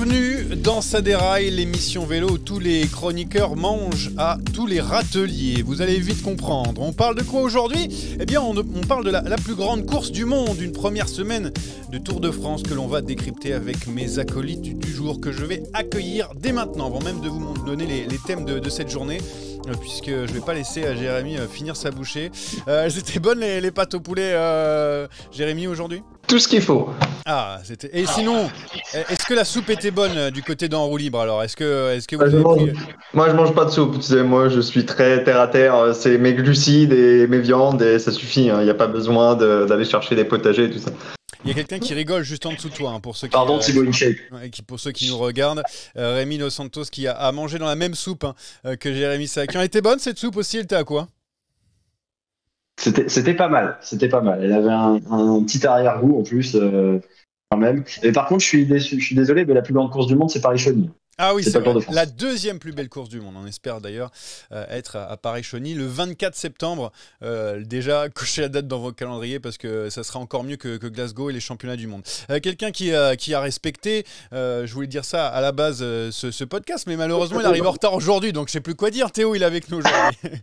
Bienvenue dans Ça déraille, l'émission vélo où tous les chroniqueurs mangent à tous les râteliers. Vous allez vite comprendre. On parle de quoi aujourd'hui ? Eh bien, on parle de la plus grande course du monde, une première semaine de Tour de France que l'on va décrypter avec mes acolytes du jour que je vais accueillir dès maintenant, avant même de vous donner les thèmes de cette journée. Puisque je vais pas laisser Jérémy finir sa bouchée. C'était bonne les pâtes au poulet, Jérémy, aujourd'hui ? Tout ce qu'il faut. Ah, c'était. Et sinon, est-ce que la soupe était bonne du côté d'En Roue Libre alors ? Est-ce que vous avez pris... Moi, je mange pas de soupe. Tu sais, moi, je suis très terre à terre. C'est mes glucides et mes viandes et ça suffit. Il n'y a pas besoin d'aller chercher des potagers et tout ça. Il y a quelqu'un qui rigole juste en dessous de toi, hein, pour ceux qui, Pardon, Thibaut InShape. Pour ceux qui nous regardent. Rémi Dos Santos qui a mangé dans la même soupe que Jérémy Sakian. Elle était bonne cette soupe aussi, elle était à quoi ? C'était pas mal, Elle avait un petit arrière-goût en plus, quand même. Et par contre, je suis désolé, mais la plus grande course du monde, c'est Paris-Chauny. Ah oui, c'est la deuxième plus belle course du monde. On espère d'ailleurs être à Paris-Chauny le 24 septembre. Déjà, cochez la date dans vos calendriers parce que ça sera encore mieux que Glasgow et les championnats du monde. Quelqu'un qui a respecté, je voulais dire ça à la base, ce podcast, mais malheureusement, il arrive en retard aujourd'hui, donc je sais plus quoi dire. Théo, il est avec nous aujourd'hui.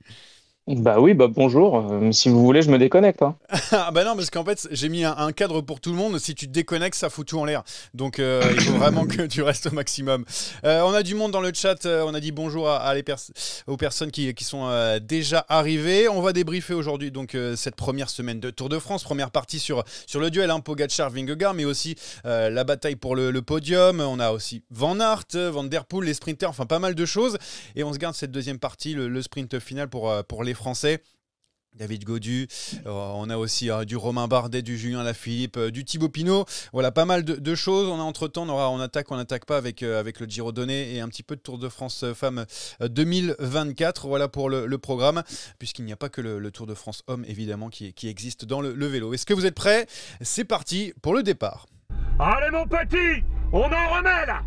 Bonjour. Si vous voulez, je me déconnecte. Hein. Ah bah non, parce qu'en fait, j'ai mis un cadre pour tout le monde. Si tu te déconnectes, ça fout tout en l'air. Donc, il faut vraiment que tu restes au maximum. On a du monde dans le chat. On a dit bonjour aux personnes qui sont déjà arrivées. On va débriefer aujourd'hui donc cette première semaine de Tour de France. Première partie sur le duel Pogačar-Vingegaard, mais aussi la bataille pour le podium. On a aussi Van Aert, Van Der Poel, les sprinters, enfin pas mal de choses. Et on se garde cette deuxième partie, le sprint final pour les Français. David Gaudu, on a aussi du Romain Bardet, du Julien Lafilippe, du Thibaut Pinot. Voilà, pas mal de choses. On a entre-temps, on n'attaque pas avec le Giro Donné et un petit peu de Tour de France Femmes 2024. Voilà pour le programme, puisqu'il n'y a pas que le Tour de France Hommes, évidemment, qui existe dans le vélo. Est-ce que vous êtes prêts ? C'est parti pour le départ. Allez mon petit, on en remet là,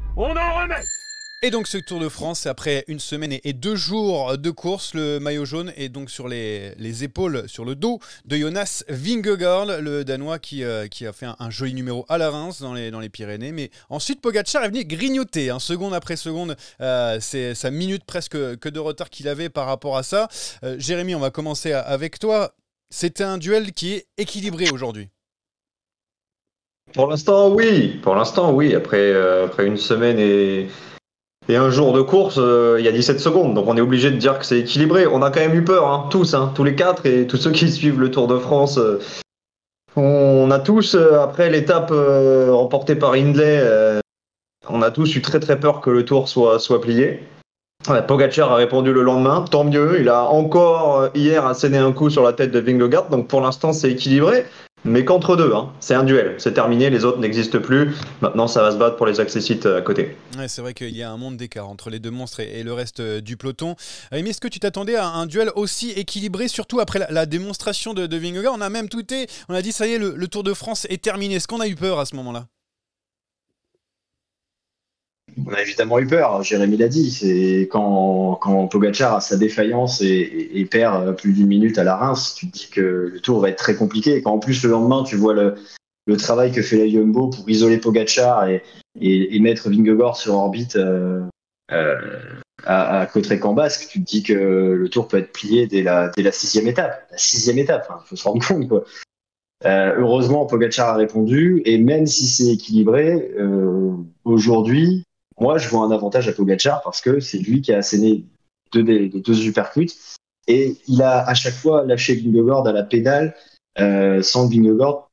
Et donc ce Tour de France, c'est après une semaine et 2 jours de course. Le maillot jaune est donc sur les épaules, sur le dos de Jonas Vingegaard, le Danois qui a fait un joli numéro à la Reims dans les Pyrénées. Mais ensuite, Pogačar est venu grignoter, seconde après seconde. C'est sa minute presque que de retard qu'il avait par rapport à ça. Jérémy, on va commencer avec toi. C'était un duel qui est équilibré aujourd'hui. Pour l'instant, oui. Après une semaine et un jour de course, il y a 17 secondes. Donc on est obligé de dire que c'est équilibré. On a quand même eu peur, tous les 4 et tous ceux qui suivent le Tour de France. On a tous, après l'étape remportée par Hindley, on a tous eu très très peur que le Tour soit plié. Pogačar a répondu le lendemain, tant mieux. Il a encore hier asséné un coup sur la tête de Vingegaard. Donc pour l'instant c'est équilibré. Mais qu'entre deux, c'est un duel, c'est terminé, les autres n'existent plus. Maintenant, ça va se battre pour les accessites à côté. Ouais, c'est vrai qu'il y a un monde d'écart entre les deux monstres et le reste du peloton. Mais est-ce que tu t'attendais à un duel aussi équilibré, surtout après la démonstration de Vingegaard ? On a même tweeté, on a dit ça y est, le Tour de France est terminé. Est-ce qu'on a eu peur à ce moment-là ? On a évidemment eu peur, Jérémy l'a dit, c'est quand Pogačar a sa défaillance et perd plus d'une minute à la Reims, tu te dis que le tour va être très compliqué. Quand en plus le lendemain tu vois le travail que fait la Jumbo pour isoler Pogačar et mettre Vingegaard sur orbite à Cauterets-Cambasque, tu te dis que le tour peut être plié dès la 6e étape. La 6e étape, faut se rendre compte quoi. Heureusement Pogačar a répondu et même si c'est équilibré, aujourd'hui, moi, je vois un avantage à Pogačar parce que c'est lui qui a asséné deux supercuts et il a à chaque fois lâché Vingegaard à la pédale sans que Vingegaard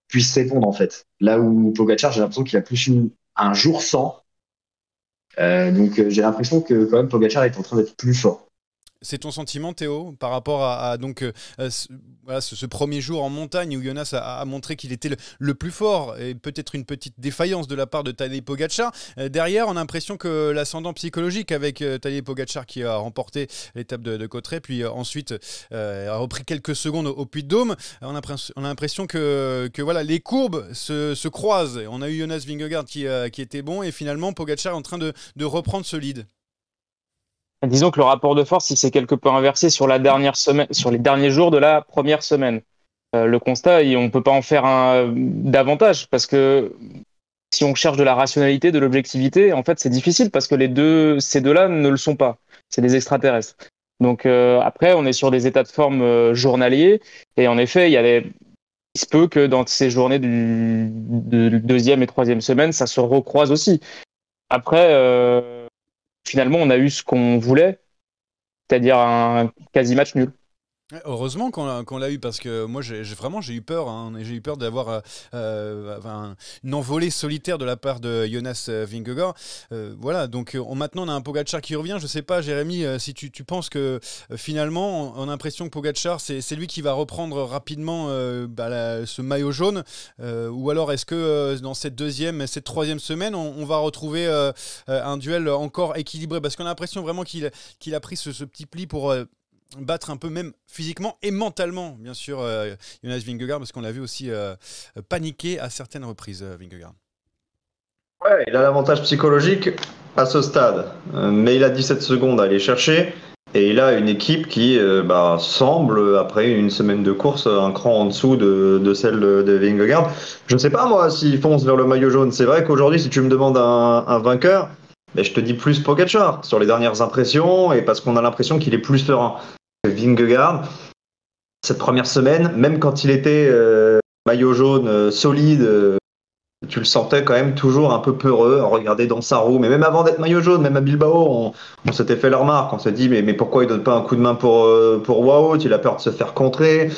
puisse répondre en fait. Là où Pogačar, j'ai l'impression qu'il a plus un jour sans. Donc j'ai l'impression que quand même Pogačar est en train d'être plus fort. C'est ton sentiment, Théo, par rapport à donc, ce premier jour en montagne où Jonas a montré qu'il était le plus fort et peut-être une petite défaillance de la part de Tadej Pogačar. Derrière, on a l'impression que l'ascendant psychologique avec Tadej Pogačar qui a remporté l'étape de Cauterets, puis ensuite a repris quelques secondes au Puy-de-Dôme. On a l'impression que voilà, les courbes se croisent. On a eu Jonas Vingegaard qui était bon et finalement Pogačar est en train de reprendre ce lead. Disons que le rapport de force, il s'est quelque peu inversé sur la dernière semaine, sur les derniers jours de la première semaine. Le constat, on ne peut pas en faire davantage parce que si on cherche de la rationalité, de l'objectivité, en fait, c'est difficile parce que ces deux-là ne le sont pas. C'est des extraterrestres. Donc après, on est sur des états de forme journaliers et en effet, il se peut que dans ces journées de deuxième et troisième semaine, ça se recroise aussi. Après, finalement, on a eu ce qu'on voulait, c'est-à-dire un quasi match nul. Ouais, heureusement qu'on l'a eu parce que moi j'ai eu peur, hein, j'ai eu peur d'avoir une envolée solitaire de la part de Jonas Vingegaard. Voilà, donc maintenant on a un Pogačar qui revient. Je sais pas, Jérémy, si tu penses que finalement on a l'impression que Pogačar c'est lui qui va reprendre rapidement ce maillot jaune, ou alors est-ce que dans cette troisième semaine on va retrouver un duel encore équilibré, parce qu'on a l'impression vraiment qu'il a pris ce petit pli pour battre un peu même physiquement et mentalement, bien sûr, Jonas Vingegaard, parce qu'on l'a vu aussi paniquer à certaines reprises, Vingegaard. Ouais, il a l'avantage psychologique à ce stade, mais il a 17 secondes à aller chercher, et il a une équipe qui semble, après une semaine de course, un cran en dessous de celle de Vingegaard. Je ne sais pas, moi, s'il fonce vers le maillot jaune. C'est vrai qu'aujourd'hui, si tu me demandes un vainqueur, mais je te dis plus Pogačar sur les dernières impressions, et parce qu'on a l'impression qu'il est plus serein. Vingegaard, cette première semaine, même quand il était maillot jaune solide, tu le sentais quand même toujours un peu peureux à regarder dans sa roue. Mais même avant d'être maillot jaune, même à Bilbao, on s'était fait la remarque. On s'est dit, mais pourquoi il donne pas un coup de main pour Wout? Il a peur de se faire contrer.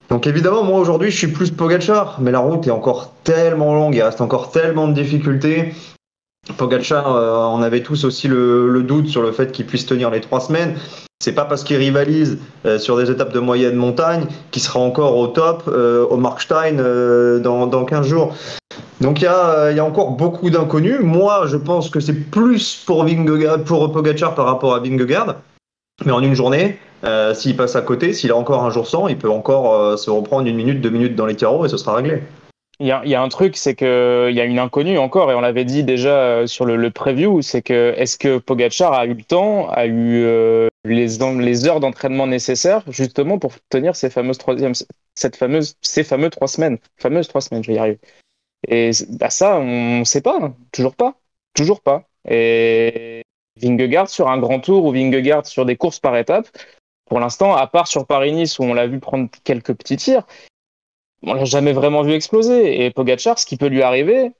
Donc évidemment, moi aujourd'hui, je suis plus Pogačar, mais la route est encore tellement longue, il reste encore tellement de difficultés. Pogačar, on avait tous aussi le doute sur le fait qu'il puisse tenir les 3 semaines. C'est pas parce qu'il rivalise sur des étapes de moyenne montagne qu'il sera encore au top au Markstein dans 15 jours. Donc il y a encore beaucoup d'inconnus. Moi, je pense que c'est plus pour Pogačar par rapport à Vingegaard. Mais en une journée, s'il passe à côté, s'il a encore un jour sans, il peut encore se reprendre 1 minute, 2 minutes dans les carreaux et ce sera réglé. Il y a un truc, c'est que il y a une inconnue encore, et on l'avait dit déjà sur le preview, c'est que est-ce que Pogačar a eu le temps, a eu les heures d'entraînement nécessaires justement pour tenir ces fameuses 3 semaines, je vais y arriver. Et ça, on ne sait pas, hein. Toujours pas. Et Vingegaard sur un grand tour ou Vingegaard sur des courses par étapes, pour l'instant, à part sur Paris-Nice où on l'a vu prendre quelques petits tirs, on l'a jamais vraiment vu exploser. Et Pogačar, ce qui peut lui arriver,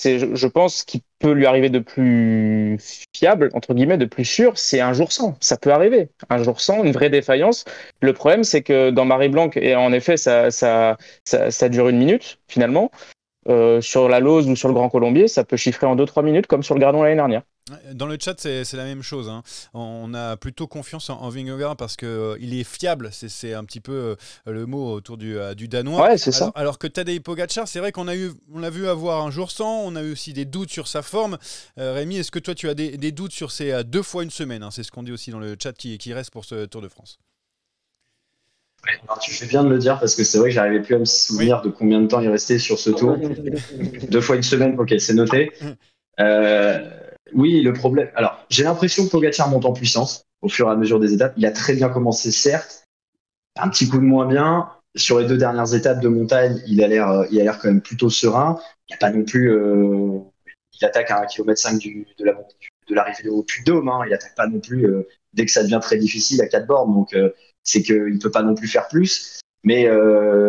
je pense qu'il peut lui arriver de plus fiable, entre guillemets, de plus sûr, c'est un jour sans. Ça peut arriver. Un jour sans, une vraie défaillance. Le problème, c'est que dans Marie-Blanque, et en effet, ça dure 1 minute, finalement. Sur la Lose ou sur le Grand Colombier, ça peut chiffrer en 2-3 minutes, comme sur le Gardon l'année dernière. Dans le chat, c'est la même chose, hein. On a plutôt confiance en Vingegaard parce qu'il est fiable. C'est un petit peu le mot autour du Danois. Ouais, c'est ça. Alors que Tadej Pogačar, c'est vrai qu'on l'a vu avoir un jour sans. On a eu aussi des doutes sur sa forme. Rémi, est-ce que toi, tu as des doutes sur ces 2 fois 1 semaine, hein? C'est ce qu'on dit aussi dans le chat qui reste pour ce Tour de France. Ouais, alors tu fais bien de le dire parce que c'est vrai que j'arrivais plus à me souvenir de combien de temps il restait sur ce tour. 2 fois 1 semaine, ok, c'est noté. Oui, le problème. Alors, j'ai l'impression que Pogačar monte en puissance au fur et à mesure des étapes. Il a très bien commencé, certes. Un petit coup de moins bien. Sur les 2 dernières étapes de montagne, il a l'air quand même plutôt serein. Il n'y a pas non plus. Il attaque à 1,5 km de l'arrivée au Puy-de-Dôme. Hein. Il attaque pas non plus dès que ça devient très difficile à 4 bornes. Donc, c'est qu'il ne peut pas non plus faire plus. Mais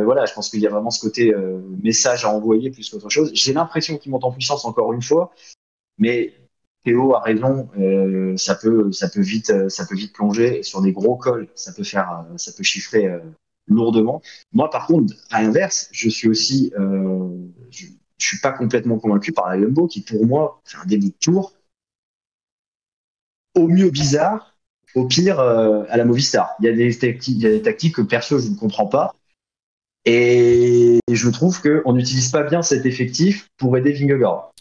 voilà, je pense qu'il y a vraiment ce côté message à envoyer plus qu'autre chose. J'ai l'impression qu'il monte en puissance encore une fois, mais Théo a raison. Ça peut vite plonger et sur des gros cols. Ça peut chiffrer lourdement. Moi, par contre, à l'inverse, je suis aussi, je suis pas complètement convaincu par la Jumbo qui, pour moi, fait un début de tour au mieux bizarre. Au pire, à la Movistar. Il y a des tactiques que perso, je ne comprends pas. Et je trouve qu'on n'utilise pas bien cet effectif pour aider Vingegaard.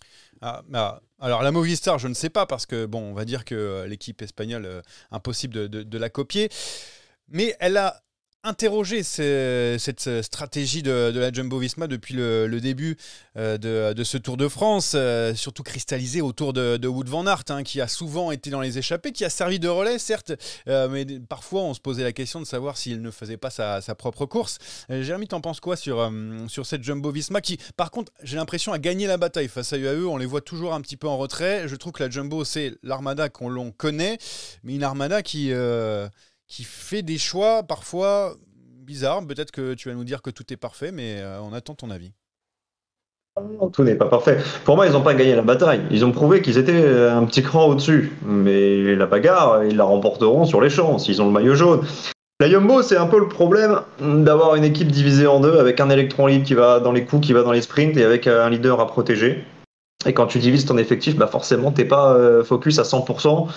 Alors la Movistar, je ne sais pas, parce que on va dire que l'équipe espagnole, impossible de la copier. Mais elle a interroger cette stratégie de la Jumbo-Visma depuis le début de ce Tour de France, surtout cristallisé autour de Wout van Aert, hein, qui a souvent été dans les échappées, qui a servi de relais, certes, mais parfois on se posait la question de savoir s'il ne faisait pas sa propre course. Jérémy, t'en penses quoi sur cette Jumbo-Visma qui, par contre, j'ai l'impression a gagné la bataille face à UAE. On les voit toujours un petit peu en retrait. Je trouve que la Jumbo, c'est l'armada l'on connaît, mais une armada qui fait des choix parfois bizarres. Peut-être que tu vas nous dire que tout est parfait, mais on attend ton avis. Tout n'est pas parfait. Pour moi, ils n'ont pas gagné la bataille. Ils ont prouvé qu'ils étaient un petit cran au-dessus. Mais la bagarre, ils la remporteront sur les champs, s'ils ont le maillot jaune. La Jumbo, c'est un peu le problème d'avoir une équipe divisée en deux, avec un électron libre qui va dans les coups, qui va dans les sprints, et avec un leader à protéger. Et quand tu divises ton effectif, forcément, t'es pas focus à 100%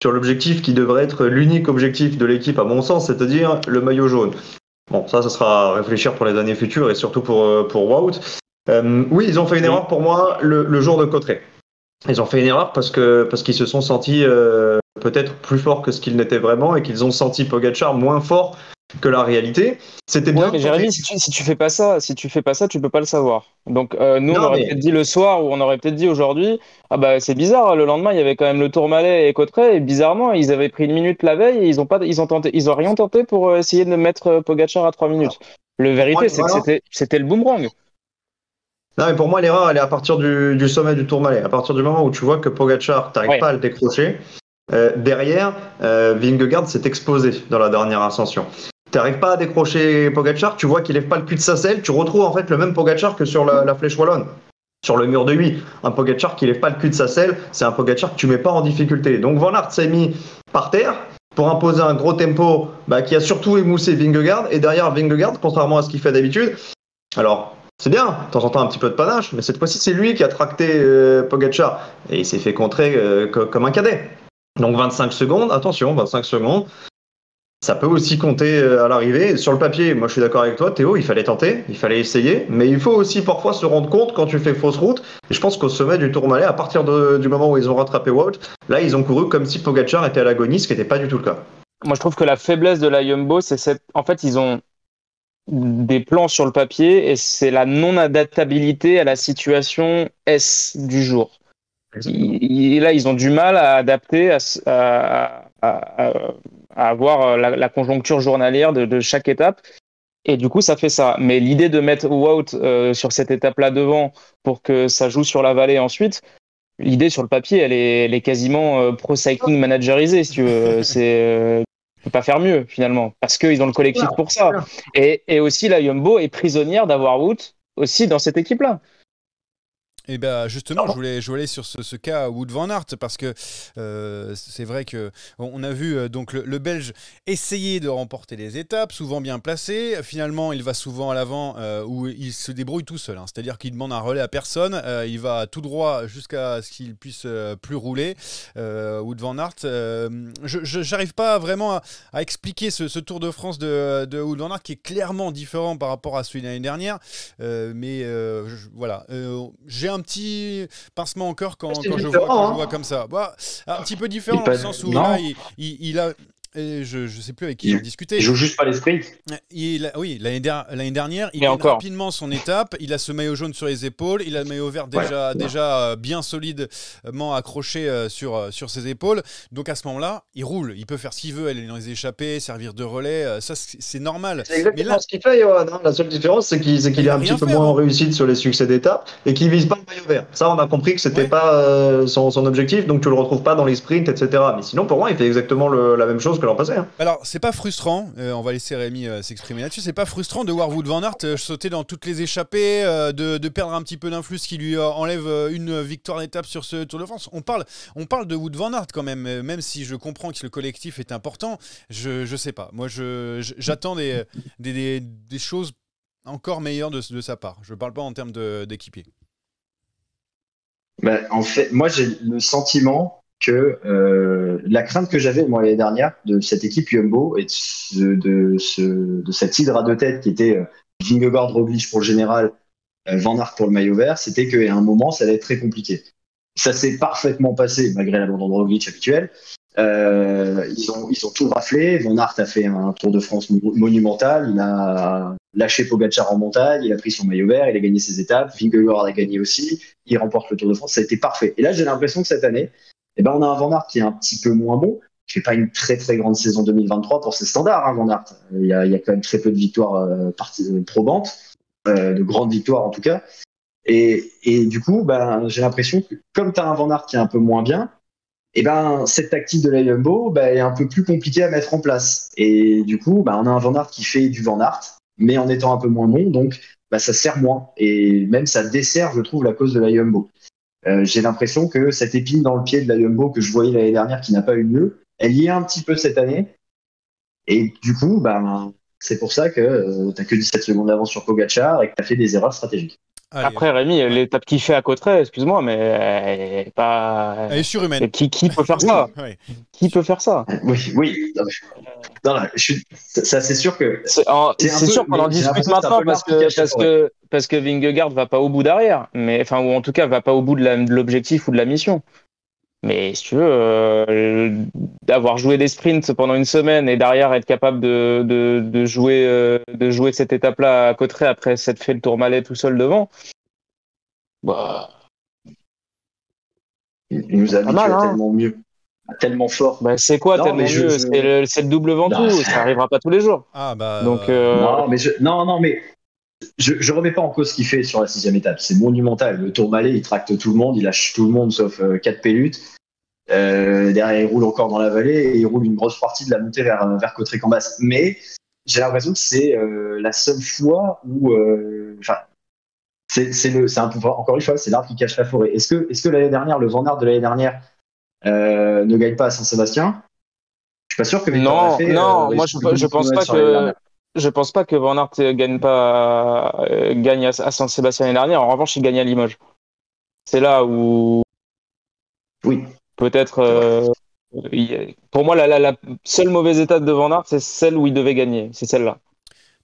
sur l'objectif qui devrait être l'unique objectif de l'équipe, à mon sens, c'est-à-dire le maillot jaune. Bon, ça sera à réfléchir pour les années futures et surtout pour Wout. Oui, ils ont fait une erreur pour moi le jour de Cotterêts. Ils ont fait une erreur parce qu'ils se sont sentis peut-être plus forts que ce qu'ils n'étaient vraiment et qu'ils ont senti Pogačar moins fort que la réalité. C'était bien. Ouais, mais Jérémy, si tu fais pas ça, tu peux pas le savoir. Donc nous, on aurait peut-être dit le soir ou on aurait peut-être dit aujourd'hui, ah bah c'est bizarre. Le lendemain, il y avait quand même le Tourmalet et Cotterêts et bizarrement, ils avaient pris une minute la veille et ils ont rien tenté pour essayer de mettre Pogačar à 3 minutes. Le vérité, c'est que c'était le boomerang. Non, mais pour moi, l'erreur, elle est à partir du sommet du Tourmalet. À partir du moment où tu vois que Pogačar, t'arrives pas à le décrocher, derrière, Vingegaard s'est exposé dans la dernière ascension. Tu n'arrives pas à décrocher Pogačar, tu vois qu'il lève pas le cul de sa selle, tu retrouves en fait le même Pogačar que sur la flèche wallonne, sur le mur de 8. Un Pogačar qui lève pas le cul de sa selle, c'est un Pogačar que tu mets pas en difficulté. Donc Van Aert s'est mis par terre pour imposer un gros tempo qui a surtout émoussé Vingegaard, et derrière Vingegaard, contrairement à ce qu'il fait d'habitude, alors c'est bien, de temps en temps un petit peu de panache, mais cette fois-ci c'est lui qui a tracté Pogačar, et il s'est fait contrer comme un cadet. Donc 25 secondes, attention, 25 secondes, ça peut aussi compter à l'arrivée. Sur le papier, moi je suis d'accord avec toi, Théo, il fallait tenter, il fallait essayer, mais il faut aussi parfois se rendre compte quand tu fais fausse route. Et je pense qu'au sommet du Tourmalet, à partir du moment où ils ont rattrapé Wout, là ils ont couru comme si Pogačar était à l'agonie, ce qui n'était pas du tout le cas. Moi je trouve que la faiblesse de la Jumbo, c'est en fait ils ont des plans sur le papier et c'est la non-adaptabilité à la situation S du jour. Là, ils ont du mal à adapter, à avoir la conjoncture journalière de chaque étape. Et du coup, ça fait ça. Mais l'idée de mettre Wout sur cette étape-là devant pour que ça joue sur la vallée ensuite, l'idée sur le papier, elle est quasiment pro-cycling managerisée, si tu veux. Tu peux pas faire mieux, finalement, parce qu'ils ont le collectif pour ça. Et aussi, la Jumbo est prisonnière d'avoir Wout aussi dans cette équipe-là. Et bien justement, je voulais aller sur ce cas Wout van Aert parce que c'est vrai que on a vu donc le Belge essayer de remporter les étapes, souvent bien placé. Finalement, il va souvent à l'avant où il se débrouille tout seul. Hein. C'est-à-dire qu'il demande un relais à personne. Il va tout droit jusqu'à ce qu'il puisse plus rouler. Wout van Aert. Je n'arrive pas vraiment à expliquer ce Tour de France de Wout van Aert qui est clairement différent par rapport à celui de l'année dernière. Voilà. J'ai un petit pincement au cœur quand je vois comme ça. Un petit peu différent dans le sens où là, il a... Et je sais plus avec qui j'en discutais. Il joue juste pas les sprints. Oui, l'année dernière, il gagne rapidement son étape. Il a ce maillot jaune sur les épaules. Il a le maillot vert déjà bien solidement accroché sur ses épaules. Donc à ce moment-là, il roule. Il peut faire ce qu'il veut, aller dans les échappées, servir de relais. Ça, c'est normal. C'est exactement ce qu'il fait, Johan. La seule différence, c'est qu'il est un petit peu moins en réussite sur les succès d'étape et qu'il vise pas le maillot vert. Ça, on a compris que c'était pas son objectif. Donc tu le retrouves pas dans les sprints, etc. Mais sinon, pour moi, il fait exactement la même chose que l'an passé. Alors, c'est pas frustrant, on va laisser Rémi s'exprimer là-dessus, c'est pas frustrant de voir Wout van Aert sauter dans toutes les échappées, de perdre un petit peu d'influx qui lui enlève une victoire d'étape sur ce Tour de France. On parle de Wout van Aert quand même si je comprends que le collectif est important, je sais pas. Moi, j'attends des choses encore meilleures de sa part. Je parle pas en termes d'équipier. En fait, moi, j'ai le sentiment que la crainte que j'avais moi l'année dernière de cette équipe Jumbo et de cette hydre à deux têtes qui était Vingegaard, Roglic pour le général, Van Aert pour le maillot vert, c'était qu'à un moment ça allait être très compliqué. Ça s'est parfaitement passé malgré l'abandon de Roglic habituel, Ils ont tout raflé. Van Aert a fait un Tour de France monumental. Il a lâché Pogacar en montagne. Il a pris son maillot vert. Il a gagné ses étapes. Vingegaard a gagné aussi. Il remporte le Tour de France. Ça a été parfait. Et là, j'ai l'impression que cette année, on a un Van Aert qui est un petit peu moins bon. Qui fait pas une très très grande saison 2023 pour ses standards, Van Aert. Il y a quand même très peu de victoires probantes, de grandes victoires en tout cas. Et du coup, j'ai l'impression que comme tu as un Van Aert qui est un peu moins bien, cette tactique de la Jumbo est un peu plus compliquée à mettre en place. Et du coup, on a un Van Aert qui fait du Van Aert, mais en étant un peu moins bon, donc ça sert moins. Et même ça dessert, je trouve, la cause de la Jumbo. J'ai l'impression que cette épine dans le pied de la Jumbo que je voyais l'année dernière qui n'a pas eu lieu, elle y est un petit peu cette année. Et du coup, c'est pour ça que tu n'as que 17 secondes d'avance sur Pogacar et que tu as fait des erreurs stratégiques. Allez. Après, Rémi, l'étape qu'il fait à Cauterets, excuse-moi, mais elle est pas. Elle est surhumaine. Qui peut faire ça? Ouais. Qui peut faire ça? Oui. Ça, c'est sûr que. C'est sûr qu'on en discute maintenant parce que Vingegaard va pas au bout derrière, ou en tout cas va pas au bout de l'objectif ou de la mission. Mais si tu veux, d'avoir joué des sprints pendant une semaine et derrière être capable de jouer cette étape-là à Cauterets après s'être fait le Tourmalet tout seul devant, il nous habitue à tellement mieux, tellement fort. C'est quoi tellement mieux? C'est le double Ventoux, ça arrivera pas tous les jours. Donc, non, mais je remets pas en cause ce qu'il fait sur la 6e étape. C'est monumental. Le Tourmalet, il tracte tout le monde, il lâche tout le monde sauf 4 Pélutes. Derrière, il roule encore dans la vallée et il roule une grosse partie de la montée vers Cauterets-Cambas. Mais j'ai l'impression que c'est la seule fois où, encore une fois, c'est l'arbre qui cache la forêt. Est-ce que l'année dernière, le Van Aert de l'année dernière ne gagne pas à Saint-Sébastien? Je suis pas sûr que Victor moi je pense pas que Van Aert gagne à Saint-Sébastien l'année dernière. En revanche, il gagne à Limoges. C'est là où peut-être pour moi la seule mauvaise étape de Van Aert, c'est celle où il devait gagner. C'est celle-là.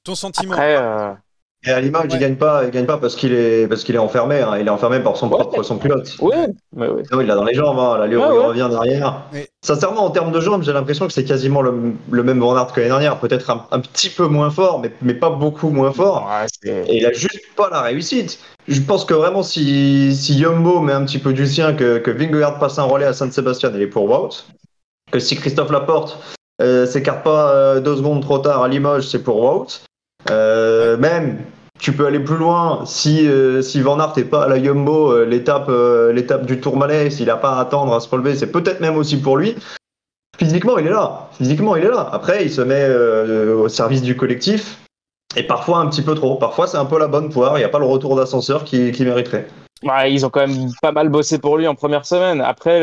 Ton sentiment? Après, et à Limoges, il gagne pas parce qu'il est enfermé. Hein. Il est enfermé par son pilote. Oui. Il l'a dans les jambes. Hein. Là, il revient derrière. Mais... Sincèrement, en termes de jambes, j'ai l'impression que c'est quasiment le même Van Aert que l'année dernière. Peut-être un petit peu moins fort, mais pas beaucoup moins fort. Et il a juste pas la réussite. Je pense que vraiment, si Jumbo met un petit peu du sien, que Vingegaard passe un relais à Saint-Sébastien, il est pour Wout. Que si Christophe Laporte s'écarte pas 2 secondes trop tard à Limoges, c'est pour Wout. Même, tu peux aller plus loin. Si Van Aert n'est pas à la Jumbo, l'étape du Tourmalet, s'il n'a pas à attendre à se relever, c'est peut-être même aussi pour lui. Physiquement, il est là. Après, il se met au service du collectif. Et parfois un petit peu trop. Parfois, c'est un peu la bonne poire. Il n'y a pas le retour d'ascenseur qui mériterait. Ils ont quand même pas mal bossé pour lui en première semaine. Après,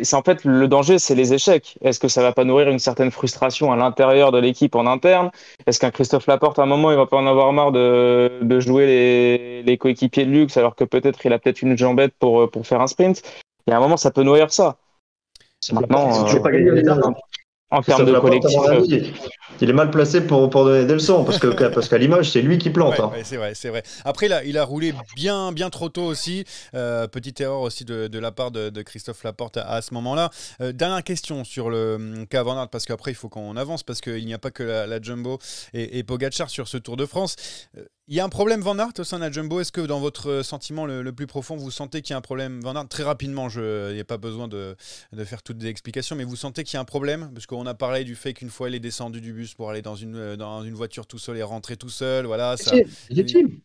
c'est en fait le danger, c'est les échecs. Est-ce que ça va pas nourrir une certaine frustration à l'intérieur de l'équipe en interne? Est-ce qu'un Christophe Laporte, à un moment, il va pas en avoir marre de jouer les coéquipiers de luxe alors que peut-être il a une jambette pour faire un sprint? Il y a un moment, ça peut nourrir ça. Maintenant, en termes de collectif, il est mal placé pour donner des leçons parce qu'à Limoges, c'est lui qui plante. Ouais, c'est vrai. Après, il a roulé bien trop tôt aussi. Petite erreur aussi de la part de Christophe Laporte à ce moment-là. Dernière question sur le cas Van Aert, parce qu'après, il faut qu'on avance parce qu'il n'y a pas que la Jumbo et Pogacar sur ce Tour de France. Il y a un problème Van Aert au sein de la Jumbo. Est-ce que dans votre sentiment le plus profond, vous sentez qu'il y a un problème Van Aert? Très rapidement, il n'y a pas besoin de faire toutes des explications, mais vous sentez qu'il y a un problème? Parce qu'on a parlé du fait qu'une fois il est descendu du bus pour aller dans une voiture tout seul et rentrer tout seul. Voilà, ça. Légitime.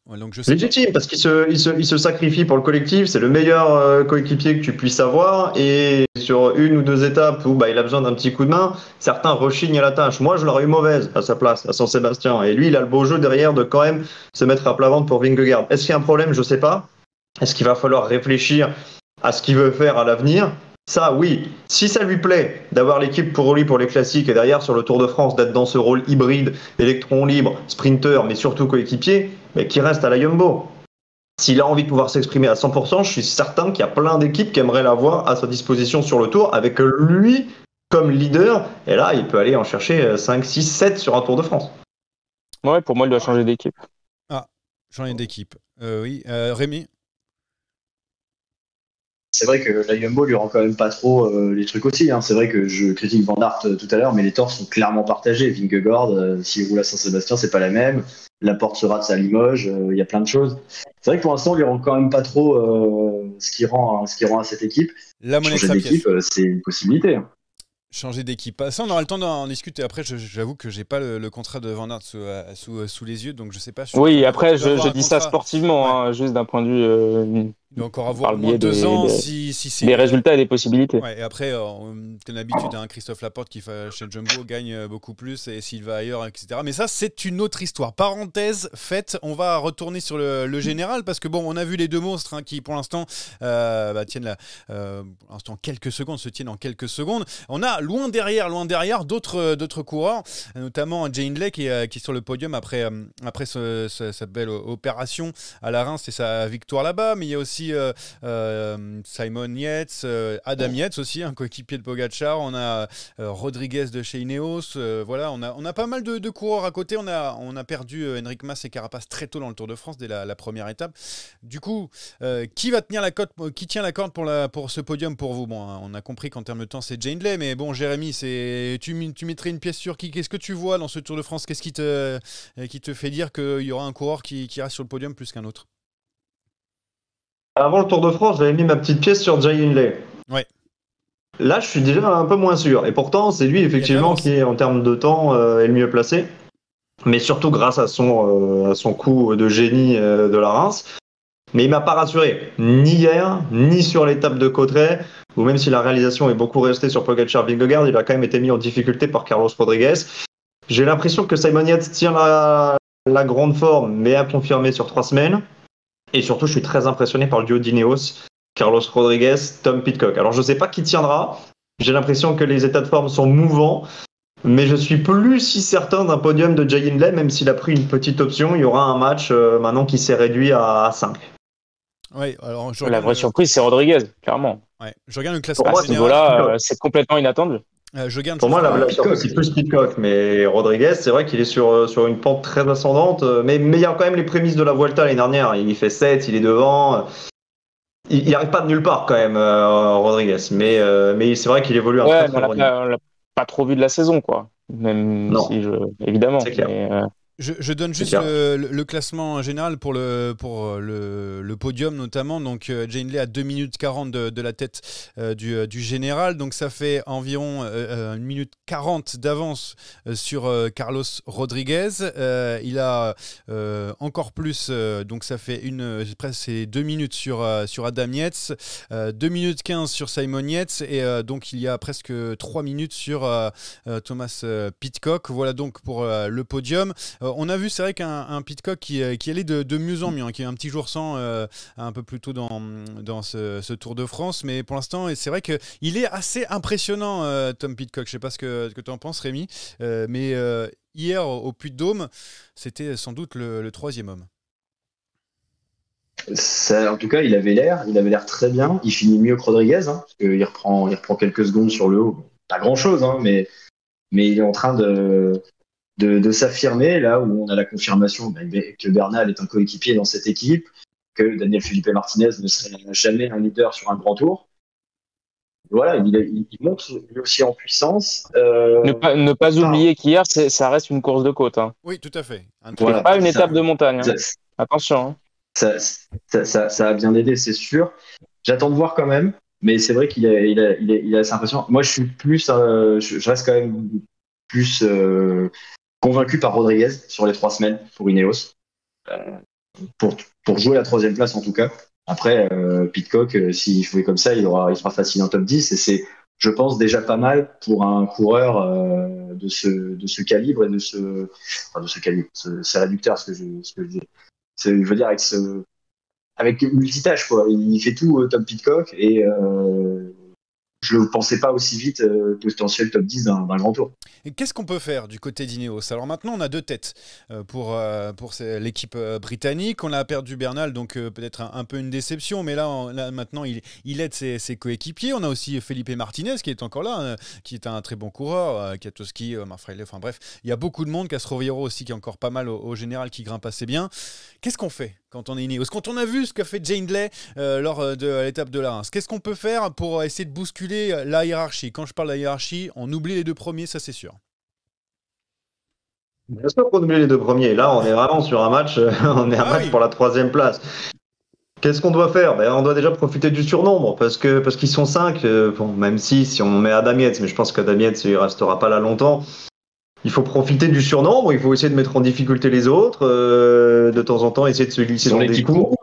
Ouais, donc je sais légitime, parce qu'il se sacrifie pour le collectif. C'est le meilleur coéquipier que tu puisses avoir. Et sur 1 ou 2 étapes où il a besoin d'un petit coup de main, certains rechignent à la tâche. Moi, je l'aurais eu mauvaise à sa place, à Saint-Sébastien. Et lui, il a le beau jeu derrière de quand même se mettre à plat ventre pour Vingegaard. Est-ce qu'il y a un problème? Je sais pas. Est-ce qu'il va falloir réfléchir à ce qu'il veut faire à l'avenir? Ça, oui. Si ça lui plaît d'avoir l'équipe pour lui pour les classiques et derrière sur le Tour de France d'être dans ce rôle hybride, électron libre, sprinter, mais surtout coéquipier, mais qui reste à la Jumbo. S'il a envie de pouvoir s'exprimer à 100%, je suis certain qu'il y a plein d'équipes qui aimeraient l'avoir à sa disposition sur le Tour avec lui comme leader. Et là, il peut aller en chercher 5, 6, 7 sur un Tour de France. Ouais, pour moi, il doit changer d'équipe. Ah, changer d'équipe. Oui. Rémi? c'est vrai que la Jumbo lui rend quand même pas trop les trucs aussi. Hein. C'est vrai que je critique Van Aert tout à l'heure, mais les torts sont clairement partagés. Vingegaard, s'il roule à Saint-Sébastien, c'est pas la même. Laporte se rate à Limoges, il y a plein de choses. C'est vrai que pour l'instant, on lui rend quand même pas trop ce qui rend à cette équipe. La monnaie de Changer sa d'équipe, pièce. c'est une possibilité. Hein. Changer d'équipe. Ça, on aura le temps d'en discuter. Après, j'avoue que j'ai pas le contrat de Van Aert sous les yeux, donc je sais pas. Oui, après, Tu dois avoir je un dis ça contrat. sportivement, Ouais. hein, juste d'un point de vue Il doit encore avoir par au le moins biais 2 ans des, si c'est. des résultats et des possibilités. Ouais, et après, comme d'habitude, Christophe Laporte qui fait chez Jumbo gagne beaucoup plus et s'il va ailleurs, etc. Mais ça, c'est une autre histoire. Parenthèse faite, on va retourner sur le général parce que bon, on a vu les deux monstres qui, pour l'instant, tiennent pour l'instant se tiennent en quelques secondes. On a loin derrière d'autres coureurs, notamment Jay Hindley qui est sur le podium après sa belle opération à la Reims et sa victoire là-bas. Mais il y a aussi Simon Yates, Adam Yates aussi, un coéquipier de Pogacar. On a Rodriguez de chez Ineos. Voilà, on a pas mal de coureurs à côté. On a perdu Enric Mas et Carapaz très tôt dans le Tour de France dès la première étape. Du coup, qui tient la corde pour ce podium pour vous? Bon, on a compris qu'en termes de temps, c'est Jay Hindley, mais bon, Jérémy, tu mettrais une pièce sur qui? Qu'est-ce que tu vois dans ce Tour de France? Qu'est-ce qui te fait dire qu'il y aura un coureur qui reste sur le podium plus qu'un autre? Avant le Tour de France, j'avais mis ma petite pièce sur Jay Hindley. Ouais. Là, je suis déjà un peu moins sûr. Et pourtant, c'est lui, effectivement, qui, en termes de temps, est le mieux placé. Mais surtout grâce à son coup de génie de la Reims. Mais il m'a pas rassuré, ni hier, ni sur l'étape de Cauterets, où même si la réalisation est beaucoup restée sur Pogacar-Vingegaard, il a quand même été mis en difficulté par Carlos Rodriguez. J'ai l'impression que Simon Yates tient la grande forme, mais à confirmer sur 3 semaines. Et surtout, je suis très impressionné par le duo d'Ineos, Carlos Rodriguez, Tom Pidcock. Alors, je ne sais pas qui tiendra. J'ai l'impression que les états de forme sont mouvants. Mais je suis plus si certain d'un podium de Jay Hindley, même s'il a pris une petite option. Il y aura un match maintenant qui s'est réduit à 5. Ouais, alors La vraie surprise, c'est Rodriguez, clairement. Ouais, je regarde le classement Pour moi, À ce général. niveau-là, c'est complètement inattendu. Pour moi, la surprise, c'est plus Pidcock. Mais Rodriguez, c'est vrai qu'il est sur une pente très ascendante. Mais il y a quand même les prémices de la Vuelta l'année dernière. Il fait 7, il est devant. Il n'arrive pas de nulle part quand même, Rodriguez. Mais c'est vrai qu'il évolue un Ouais, très très bon niveau. on l'a pas trop vu de la saison, quoi. Même Non. si évidemment. C'est clair. Mais, Je donne juste le classement général pour le podium notamment. Donc Jay Hindley à 2 minutes 40 de la tête du général. Donc ça fait environ 1 minute 40 d'avance sur Carlos Rodriguez. Il a encore plus, donc ça fait presque 2 minutes sur Adam Yates, 2 minutes 15 sur Simon Yates et donc il y a presque 3 minutes sur Thomas Pidcock. Voilà donc pour le podium. On a vu, c'est vrai qu'un Pidcock qui allait de mieux en mieux, qui a un petit jour sans un peu plus tôt dans ce Tour de France, mais pour l'instant, c'est vrai qu'il est assez impressionnant, Tom Pidcock. Je ne sais pas ce que tu en penses, Rémi, mais hier au Puy-de-Dôme, c'était sans doute le troisième homme. En tout cas, il avait l'air très bien. Il finit mieux que Rodriguez, hein, parce qu'il reprend quelques secondes sur le haut. Pas grand-chose, hein, mais il est en train de s'affirmer là où on a la confirmation que Bernal est un coéquipier dans cette équipe, que Daniel Felipe Martinez ne serait jamais un leader sur un grand tour. Voilà, il monte lui aussi en puissance. Ne pas oublier qu'hier, ça reste une course de côte. Hein. Oui, tout à fait. Voilà, pas une étape de montagne. Hein. Attention. Hein. Ça a bien aidé, c'est sûr. J'attends de voir quand même, mais c'est vrai qu'il est assez impressionnant. Moi, je suis plus, je reste quand même plus convaincu par Rodriguez sur les 3 semaines pour Ineos, pour jouer la 3e place en tout cas. Après, Pidcock, s'il jouait comme ça, il sera facile en top 10 et c'est, je pense, déjà pas mal pour un coureur de ce calibre et de ce calibre. C'est réducteur ce que je dis. Je veux dire avec multitâche quoi. Il fait tout Tom Pidcock et je ne pensais pas aussi vite potentiel top 10 d'un grand tour. Et qu'est-ce qu'on peut faire du côté d'Ineos? Alors maintenant, on a 2 têtes pour l'équipe britannique. On a perdu Bernal, donc peut-être un peu une déception, mais là maintenant, il aide ses coéquipiers. On a aussi Felipe Martinez qui est encore là, qui est un très bon coureur, Katowski, Marfrey, enfin bref, il y a beaucoup de monde, Castroviejo aussi qui est encore pas mal au général, qui grimpe assez bien. Qu'est-ce qu'on fait quand on est Ineos? Quand on a vu ce qu'a fait Jane Hindley lors de l'étape de la Reims, qu'est-ce qu'on peut faire pour essayer de bousculer la hiérarchie? Quand je parle de la hiérarchie, on oublie les 2 premiers, ça c'est sûr. Bien sûr qu'on oublie les 2 premiers. Là, on est vraiment sur un match, on est un match pour la 3e place. Qu'est-ce qu'on doit faire? On doit déjà profiter du surnombre parce qu'ils sont 5. Même si on met Adam Yates, mais je pense qu'Adam Yates il restera pas là longtemps. Il faut profiter du surnombre, il faut essayer de mettre en difficulté les autres, de temps en temps essayer de se glisser dans des coups.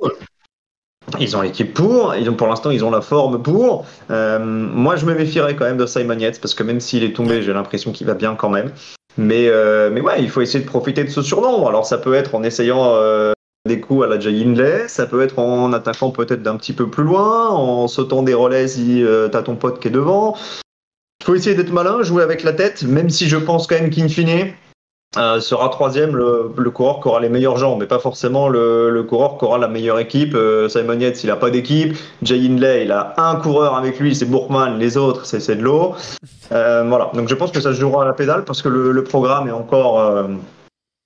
Ils ont l'équipe pour l'instant ils ont la forme pour. Moi je me méfierais quand même de Simon Yates parce que même s'il est tombé, j'ai l'impression qu'il va bien quand même. Mais ouais, il faut essayer de profiter de ce surnombre. Alors ça peut être en essayant des coups à la Jay Hindley, ça peut être en attaquant peut-être d'un petit peu plus loin, en sautant des relais si t'as ton pote qui est devant. Il faut essayer d'être malin, jouer avec la tête, même si je pense quand même qu'in fine sera 3e le coureur qui aura les meilleures jambes, mais pas forcément le coureur qui aura la meilleure équipe. Simon Yates, il n'a pas d'équipe. Jay Hindley, il a un coureur avec lui, c'est Bourkman. Les autres, c'est de l'eau. Voilà. Donc je pense que ça se jouera à la pédale parce que le programme est encore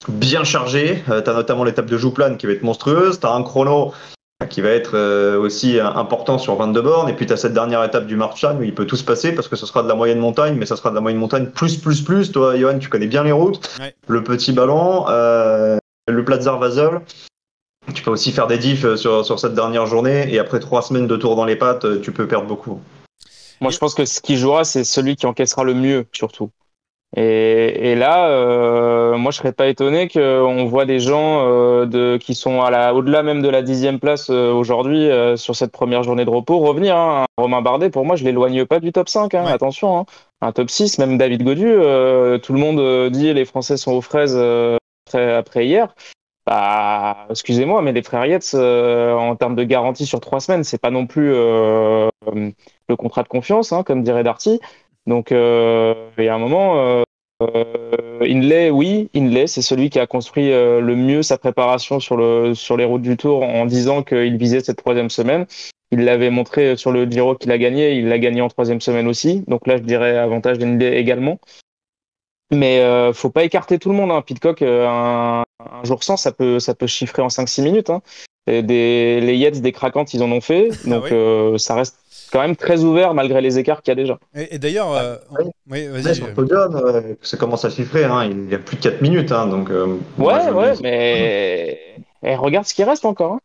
bien chargé. Tu as notamment l'étape de Jouplane qui va être monstrueuse. Tu as un chrono qui va être aussi important sur 22 bornes. Et puis tu as cette dernière étape du Marchand où il peut tout se passer parce que ce sera de la moyenne montagne, mais ça sera de la moyenne montagne plus. Toi, Johan, tu connais bien les routes. Ouais. Le petit ballon, le Platzar Basel. Tu peux aussi faire des diffs sur cette dernière journée. Et après 3 semaines de tour dans les pattes, tu peux perdre beaucoup. Moi, je pense que ce qui jouera, c'est celui qui encaissera le mieux, surtout. Et là, moi, je serais pas étonné qu'on voit des gens qui sont au-delà même de la 10e place aujourd'hui sur cette première journée de repos revenir. Hein. Romain Bardet, pour moi, je l'éloigne pas du top 5. Hein, ouais. Attention, hein. Un top 6, même David Gaudu. Tout le monde dit les Français sont aux fraises après hier. Bah, excusez-moi, mais les frères Yates, en termes de garantie sur 3 semaines, c'est pas non plus le contrat de confiance, hein, comme dirait Darty. Donc, il y a un moment, Hindley, c'est celui qui a construit le mieux sa préparation sur les routes du Tour en disant qu'il visait cette 3e semaine. Il l'avait montré sur le Giro qu'il a gagné, il l'a gagné en 3e semaine aussi. Donc là, je dirais avantage d'Hindley également. Mais faut pas écarter tout le monde. Hein. Pidcock, un jour sans, ça peut chiffrer en 5-6 minutes. Hein. Les Yates, des craquantes, ils en ont fait. Donc ça reste quand même très ouvert malgré les écarts qu'il y a déjà. Et d'ailleurs, oui, vas-y. Sur le podium, ça commence à chiffrer. Hein. Il y a plus de 4 minutes. Hein, donc, mais regarde ce qui reste encore. Hein.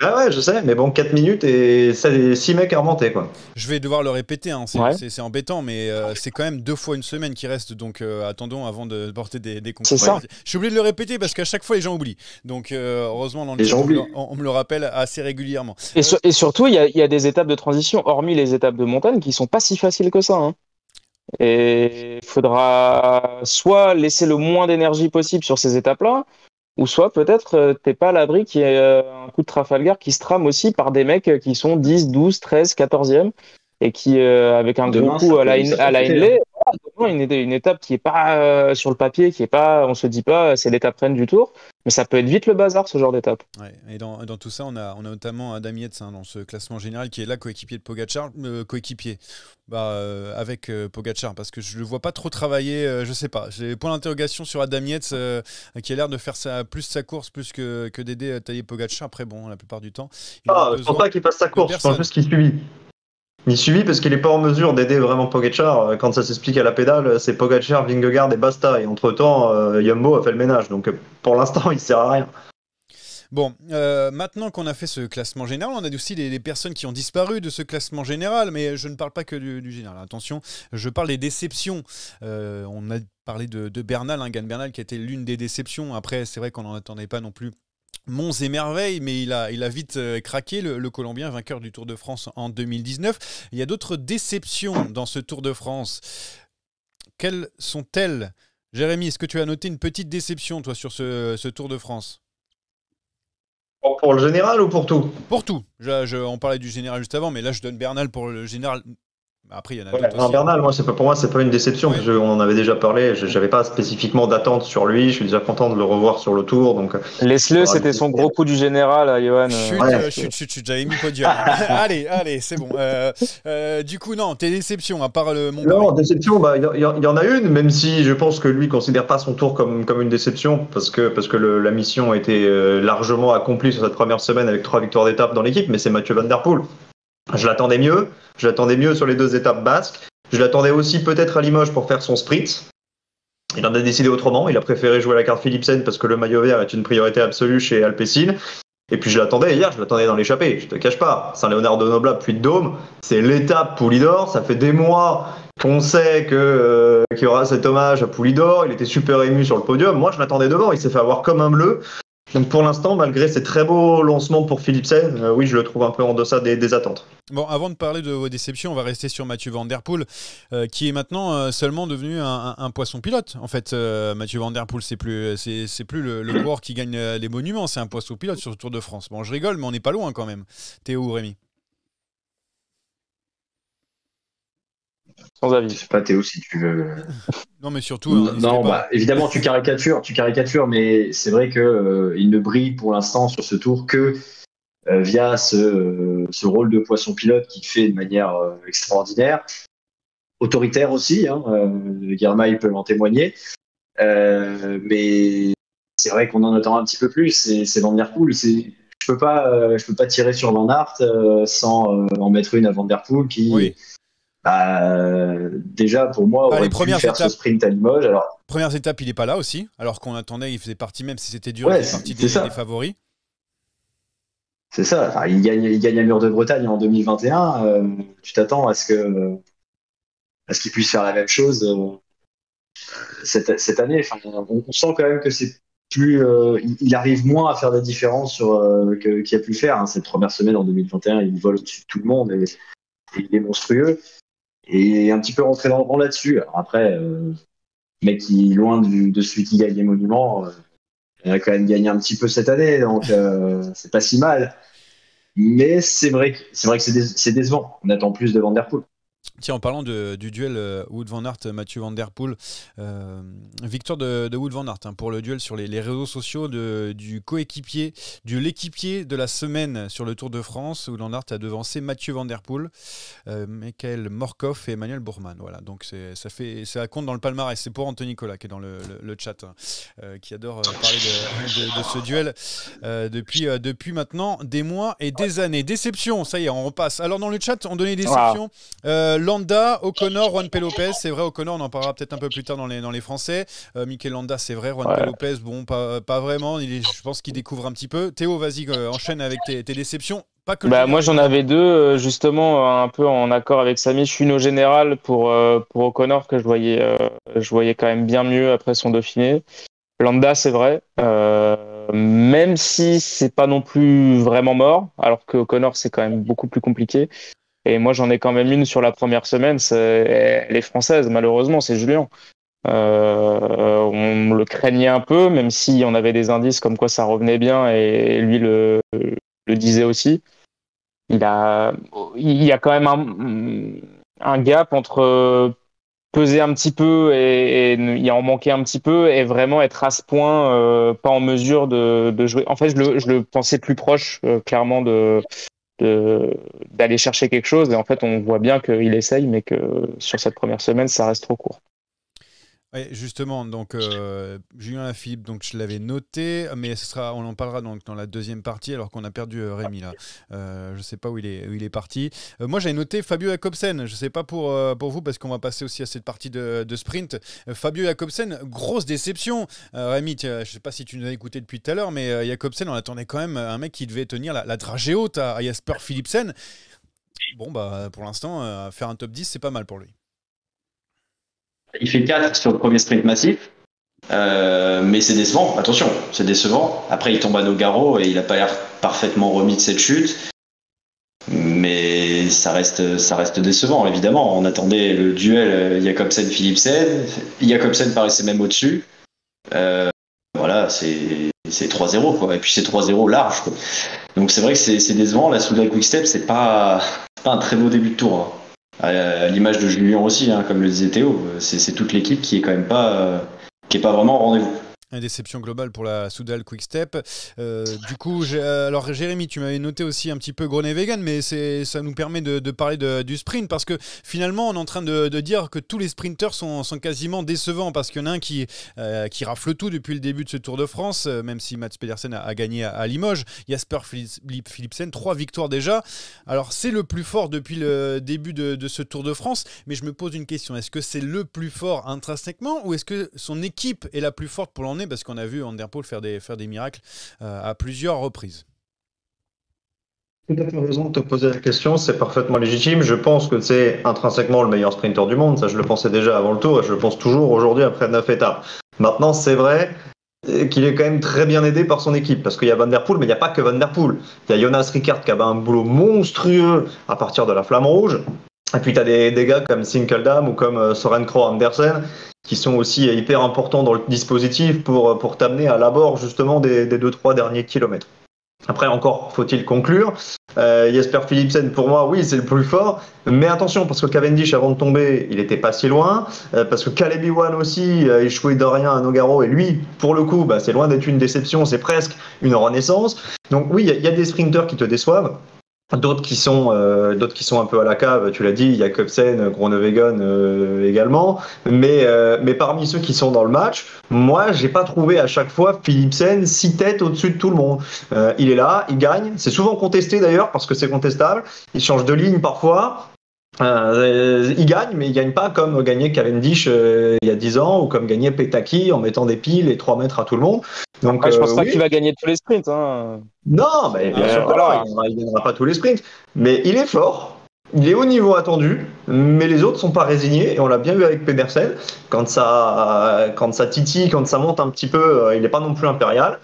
Ah ouais, je sais, mais bon, 4 minutes et 6 mecs à remonter, quoi. Je vais devoir le répéter, hein. C'est embêtant, mais c'est quand même 2 fois une semaine qui reste, donc attendons avant de porter des conclusions. C'est ça. Je suis obligé de le répéter parce qu'à chaque fois, les gens oublient. Donc heureusement, dans le chat, on me le rappelle assez régulièrement. Et surtout, il y a des étapes de transition, hormis les étapes de montagne, qui sont pas si faciles que ça. Hein. Et il faudra soit laisser le moins d'énergie possible sur ces étapes-là, ou soit peut-être t'es pas à l'abri qu'il y ait un coup de Trafalgar qui se trame aussi par des mecs qui sont 10, 12, 13, 14e et qui, avec un gros coup à la Hindley, une étape qui est pas sur le papier, qui est pas, on se dit pas c'est l'étape reine du Tour, mais ça peut être vite le bazar ce genre d'étape. Ouais, et dans tout ça, on a notamment Adam Yates dans ce classement général qui est là coéquipier de Pogacar, avec Pogacar parce que je le vois pas trop travailler, je sais pas. J'ai point d'interrogation sur Adam Yates qui a l'air de faire plus sa course plus que d'aider tailler Pogacar. Après bon, la plupart du temps. Je pense pas qu'il fasse sa course, je pense juste qu'il subit. Il subit parce qu'il n'est pas en mesure d'aider vraiment Pogacar. Quand ça s'explique à la pédale, c'est Pogacar, Vingegaard et basta. Et entre-temps, Jumbo a fait le ménage. Donc pour l'instant, il ne sert à rien. Bon, maintenant qu'on a fait ce classement général, on a aussi les personnes qui ont disparu de ce classement général, mais je ne parle pas que du général. Attention, je parle des déceptions. On a parlé de Bernal, Egan Bernal, qui a été l'une des déceptions. Après, c'est vrai qu'on n'en attendait pas non plus monts et merveilles, mais il a vite craqué, le Colombien, vainqueur du Tour de France en 2019. Il y a d'autres déceptions dans ce Tour de France. Quelles sont-elles? Jérémy, est-ce que tu as noté une petite déception, toi, sur ce Tour de France? Pour le général ou pour tout? Pour tout. On parlait du général juste avant, mais là, je donne Bernal pour le général. Après, il y en a Ouais, d'autres non, aussi. Bernal, pour moi, c'est pas une déception, Ouais. parce qu'on en avait déjà parlé. J'avais pas spécifiquement d'attente sur lui. Je suis déjà content de le revoir sur le tour. Donc, Laisse-le, faudra c'était son gros coup du général à Johan. Chut, Ouais. chut, j'avais mis podium. Allez, c'est bon. Du coup, non, tes déceptions, à part le Montparis. Non, déception, bah, il y en a une, même si je pense que lui considère pas son tour comme une déception, parce que la mission a été largement accomplie sur cette première semaine avec 3 victoires d'étape dans l'équipe, mais c'est Mathieu Van Der Poel. Je l'attendais mieux sur les 2 étapes basques. Je l'attendais aussi peut-être à Limoges pour faire son sprint. Il en a décidé autrement. Il a préféré jouer à la carte Philipsen parce que le maillot vert est une priorité absolue chez Alpecin. Et puis je l'attendais dans l'échappée. Je te cache pas. Saint-Léonard-de-Noblat, Puy-de-Dôme, c'est l'étape Poulidor. Ça fait des mois qu'on sait qu'il y aura cet hommage à Poulidor. Il était super ému sur le podium. Moi, je l'attendais devant. Il s'est fait avoir comme un bleu. Donc pour l'instant, malgré ces très beaux lancements pour Philipsen, oui, je le trouve un peu en deçà des attentes. Bon, avant de parler de vos déceptions, on va rester sur Mathieu Van Der Poel, qui est maintenant seulement devenu un poisson pilote. En fait, Mathieu Van Der Poel, c'est plus le coureur qui gagne les monuments, c'est un poisson pilote sur le Tour de France. Bon, je rigole, mais on n'est pas loin quand même. Théo ou Rémi? Sans Je avis. sais pas, Théo, si tu veux. Non, mais surtout, hein, n'hésitez Non, pas. bah, évidemment, tu caricatures, mais c'est vrai que il ne brille pour l'instant sur ce tour que via ce rôle de poisson pilote qu'il fait de manière extraordinaire, autoritaire aussi. Hein, Girmay peut en témoigner, mais c'est vrai qu'on en attend un petit peu plus. C'est Van Der Poel. Je peux pas tirer sur Van Aert sans en mettre une à Van Der Poel qui. Oui. Déjà pour moi les aurait pu premières faire ce étapes. sprint à Limoges. Alors Premières étapes, il n'est pas là aussi, alors qu'on attendait, il faisait partie, même si c'était dur, Ouais, il faisait partie c'est ça. des favoris. c'est ça. Enfin, il gagne à Mur de Bretagne en 2021. Tu t'attends à ce qu'il puisse faire la même chose cette année. Enfin, on sent quand même que c'est plus. Il arrive moins à faire des différences qu'il a pu faire. Hein. Cette première semaine en 2021, il vole au-dessus de tout le monde et il est monstrueux. Et un petit peu rentré dans le rang là-dessus. Alors après, mec qui est loin de celui qui gagne les monuments, il a quand même gagné un petit peu cette année, donc c'est pas si mal. Mais c'est vrai que c'est décevant. On attend plus de Van Der Poel. Tiens, en parlant du duel Wout van Aert, Mathieu Van Der Poel, victoire de Wout van Aert pour le duel sur les réseaux sociaux du coéquipier, de l'équipier de la semaine sur le Tour de France. Wout van Aert a devancé Mathieu Van Der Poel, Michael Morkov et Emmanuel Bourman. Voilà, donc ça compte dans le palmarès. C'est pour Anthony Nicolas qui est dans le chat, qui adore parler de ce duel depuis maintenant des mois et des années. Déception, ça y est, on repasse. Alors dans le chat, on donnait des déceptions. Landa, O'Connor, Juan P. Lopez, c'est vrai. O'Connor, on en parlera peut-être un peu plus tard dans les Français. Mikel Landa, c'est vrai. Juan P. Lopez, bon, pas vraiment. Je pense qu'il découvre un petit peu. Théo, vas-y, enchaîne avec tes déceptions. Pas que Moi, j'en avais deux, justement, un peu en accord avec Samy. Je suis une au général pour O'Connor, que je voyais quand même bien mieux après son Dauphiné. Landa, c'est vrai. Même si c'est pas non plus vraiment mort, alors que O'Connor, c'est quand même beaucoup plus compliqué. Et moi, j'en ai quand même une sur la première semaine. Elle est française, malheureusement, c'est Julien. On le craignait un peu, même si on avait des indices comme quoi ça revenait bien, et lui le disait aussi. Il y a quand même un gap entre peser un petit peu et y en manquer un petit peu, et vraiment être à ce point pas en mesure de jouer. En fait, je le pensais plus proche, clairement, d'aller chercher quelque chose, et en fait on voit bien qu'il essaye, mais que sur cette première semaine ça reste trop court. Oui, justement, donc Julien Lafilippe, donc je l'avais noté, mais on en parlera donc dans la deuxième partie, alors qu'on a perdu Rémi là. Je ne sais pas où il est parti. Moi j'avais noté Fabio Jakobsen, je ne sais pas pour vous, parce qu'on va passer aussi à cette partie de sprint. Fabio Jakobsen, grosse déception. Rémi, je ne sais pas si tu nous as écouté depuis tout à l'heure, mais Jakobsen, on attendait quand même un mec qui devait tenir la dragée haute à Jasper Philipsen. Bon, bah pour l'instant, faire un top 10, c'est pas mal pour lui. Il fait 4 sur le premier sprint massif, mais c'est décevant, attention, c'est décevant. Après, il tombe à Nogaro et il n'a pas l'air parfaitement remis de cette chute, mais ça reste décevant, évidemment. On attendait le duel Jakobsen-Philipsen, Jakobsen paraissait même au-dessus. Voilà, c'est 3-0, quoi. Et puis c'est 3-0 large, quoi. Donc c'est vrai que c'est décevant. La Soudal Quick-Step, c'est pas un très beau début de tour, hein. À l'image de Julien aussi, hein, comme le disait Théo, c'est toute l'équipe qui est quand même qui est pas vraiment au rendez-vous. Une déception globale pour la Soudal Quick Step. Du coup, alors Jérémy, tu m'avais noté aussi un petit peu Groenewegen, mais ça nous permet de parler du sprint, parce que finalement, on est en train de dire que tous les sprinteurs sont quasiment décevants, parce qu'il y en a un qui rafle tout depuis le début de ce Tour de France, même si Mats Pedersen a gagné à Limoges. Jasper Philipsen, 3 victoires déjà. Alors, c'est le plus fort depuis le début de ce Tour de France, mais je me pose une question. Est-ce que c'est le plus fort intrinsèquement, ou est-ce que son équipe est la plus forte pour l'emmener, parce qu'on a vu Van der Poel faire des miracles à plusieurs reprises? Tout à fait raison de te poser la question, c'est parfaitement légitime. Je pense que c'est intrinsèquement le meilleur sprinter du monde, ça je le pensais déjà avant le Tour et je le pense toujours aujourd'hui après 9 étapes. Maintenant, c'est vrai qu'il est quand même très bien aidé par son équipe, parce qu'il y a Van der Poel, mais il n'y a pas que Van der Poel. Il y a Jonas Rickaert qui a un boulot monstrueux à partir de la Flamme Rouge, et puis tu as des gars comme Sinkeldam ou comme Søren Krogh Andersen qui sont aussi hyper importants dans le dispositif pour t'amener à l'abord justement des 2-3 derniers kilomètres. Après, encore faut-il conclure. Jasper Philipsen, pour moi, oui, c'est le plus fort. Mais attention, parce que Cavendish, avant de tomber, il n'était pas si loin. Parce que Caleb Ewan aussi a échoué de rien à Nogaro. Et lui, pour le coup, c'est loin d'être une déception, c'est presque une renaissance. Donc oui, il y a des sprinters qui te déçoivent. D'autres qui sont un peu à la cave, tu l'as dit, Jakobsen, Groenewegen également, mais parmi ceux qui sont dans le match, moi j'ai pas trouvé à chaque fois Philipsen 6 têtes au-dessus de tout le monde. Il est là, il gagne, c'est souvent contesté d'ailleurs parce que c'est contestable, il change de ligne parfois. Il gagne, mais il gagne pas comme gagnait Cavendish il y a 10 ans ou comme gagnait Petaki en mettant des piles et 3 mètres à tout le monde. Donc, je pense pas qu'il va gagner tous les sprints. Hein. Non, bien sûr que non, il ne gagnera pas tous les sprints, mais il est fort, il est au niveau attendu, mais les autres sont pas résignés, et on l'a bien vu avec Pedersen, quand ça titille, quand ça monte un petit peu, il n'est pas non plus impérial.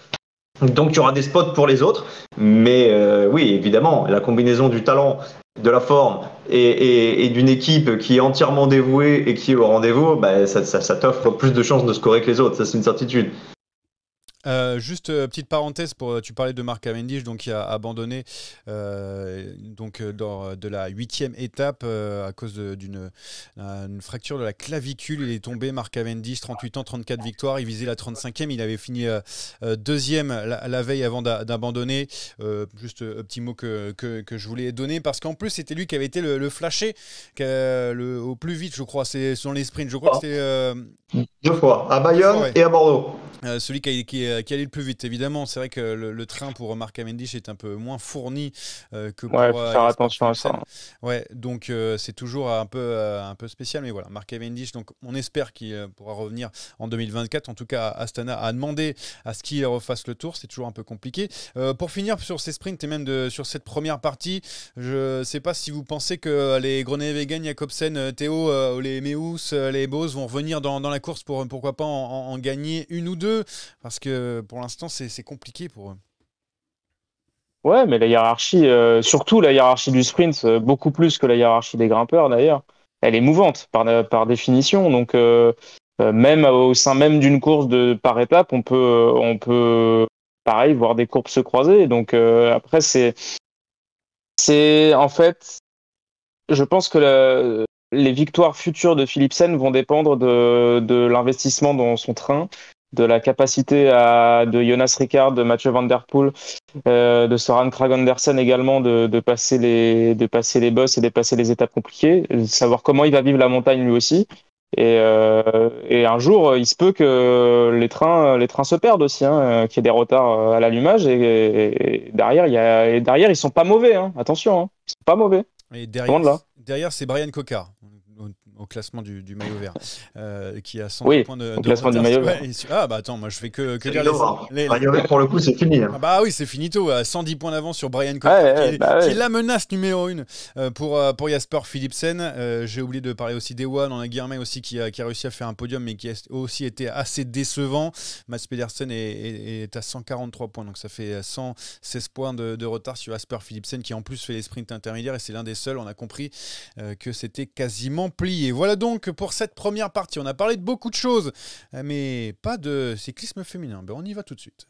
Donc il y aura des spots pour les autres, mais oui, évidemment, la combinaison du talent, de la forme et d'une équipe qui est entièrement dévouée et qui est au rendez-vous, ça t'offre plus de chances de scorer que les autres, ça c'est une certitude. Juste petite parenthèse, tu parlais de Mark Cavendish, donc qui a abandonné lors de la 8e étape à cause d'une fracture de la clavicule. Il est tombé, Mark Cavendish, 38 ans, 34 victoires, il visait la 35e, il avait fini deuxième la veille avant d'abandonner. Juste un petit mot que je voulais donner, parce qu'en plus c'était lui qui avait été le flashé au plus vite, je crois, c'est sur les sprints, je crois que c'était 2 fois, à Bayonne et à Bordeaux. Celui qui allait le plus vite, évidemment. C'est vrai que le train pour Mark Cavendish est un peu moins fourni que pour... Ouais, faut faire attention à ça. Ouais, donc c'est toujours un peu spécial. Mais voilà, Mark Cavendish, donc on espère qu'il pourra revenir en 2024. En tout cas, Astana a demandé à ce qu'il refasse le tour. C'est toujours un peu compliqué. Pour finir sur ces sprints et même sur cette première partie, je ne sais pas si vous pensez que les Groenewegen, Jakobsen, Théo, les Meus, les Bose vont revenir dans la course pour pourquoi pas en gagner une ou deux, parce que pour l'instant c'est compliqué pour eux. Ouais, mais la hiérarchie, surtout la hiérarchie du sprint, beaucoup plus que la hiérarchie des grimpeurs d'ailleurs, elle est mouvante par définition. Donc même au sein même d'une course par étape, on peut pareil voir des courbes se croiser. Donc après c'est en fait, je pense que les victoires futures de Philipsen vont dépendre de l'investissement dans son train, de la capacité de Jonas Rickaert, de Mathieu Van Der Poel, de Søren Kragh Andersen également de passer les bosses et de passer les étapes compliquées, de savoir comment il va vivre la montagne lui aussi. Et un jour, il se peut que les trains se perdent aussi, qu'il y ait des retards à l'allumage. Et derrière, ils sont pas mauvais. Attention, ils sont pas mauvais. Et derrière, c'est Brian Cocard au classement du maillot vert, qui a 100 points de classement du maillot vert. Attends, moi je fais que dire les maillot vert pour le coup, c'est fini. Ah oui, c'est finito, à 100 points d'avance sur Brian Cocard, qui est la menace numéro 1 pour Jasper Philipsen. J'ai oublié de parler aussi d'Ewan, on a Guilherme aussi qui a réussi à faire un podium, mais qui a aussi été assez décevant. Mats Pedersen est à 143 points, donc ça fait 116 points de retard sur Jasper Philipsen, qui en plus fait les sprints intermédiaires, et c'est l'un des seuls, on a compris que c'était quasiment plié. Voilà donc pour cette première partie. On a parlé de beaucoup de choses, mais pas de cyclisme féminin. On y va tout de suite.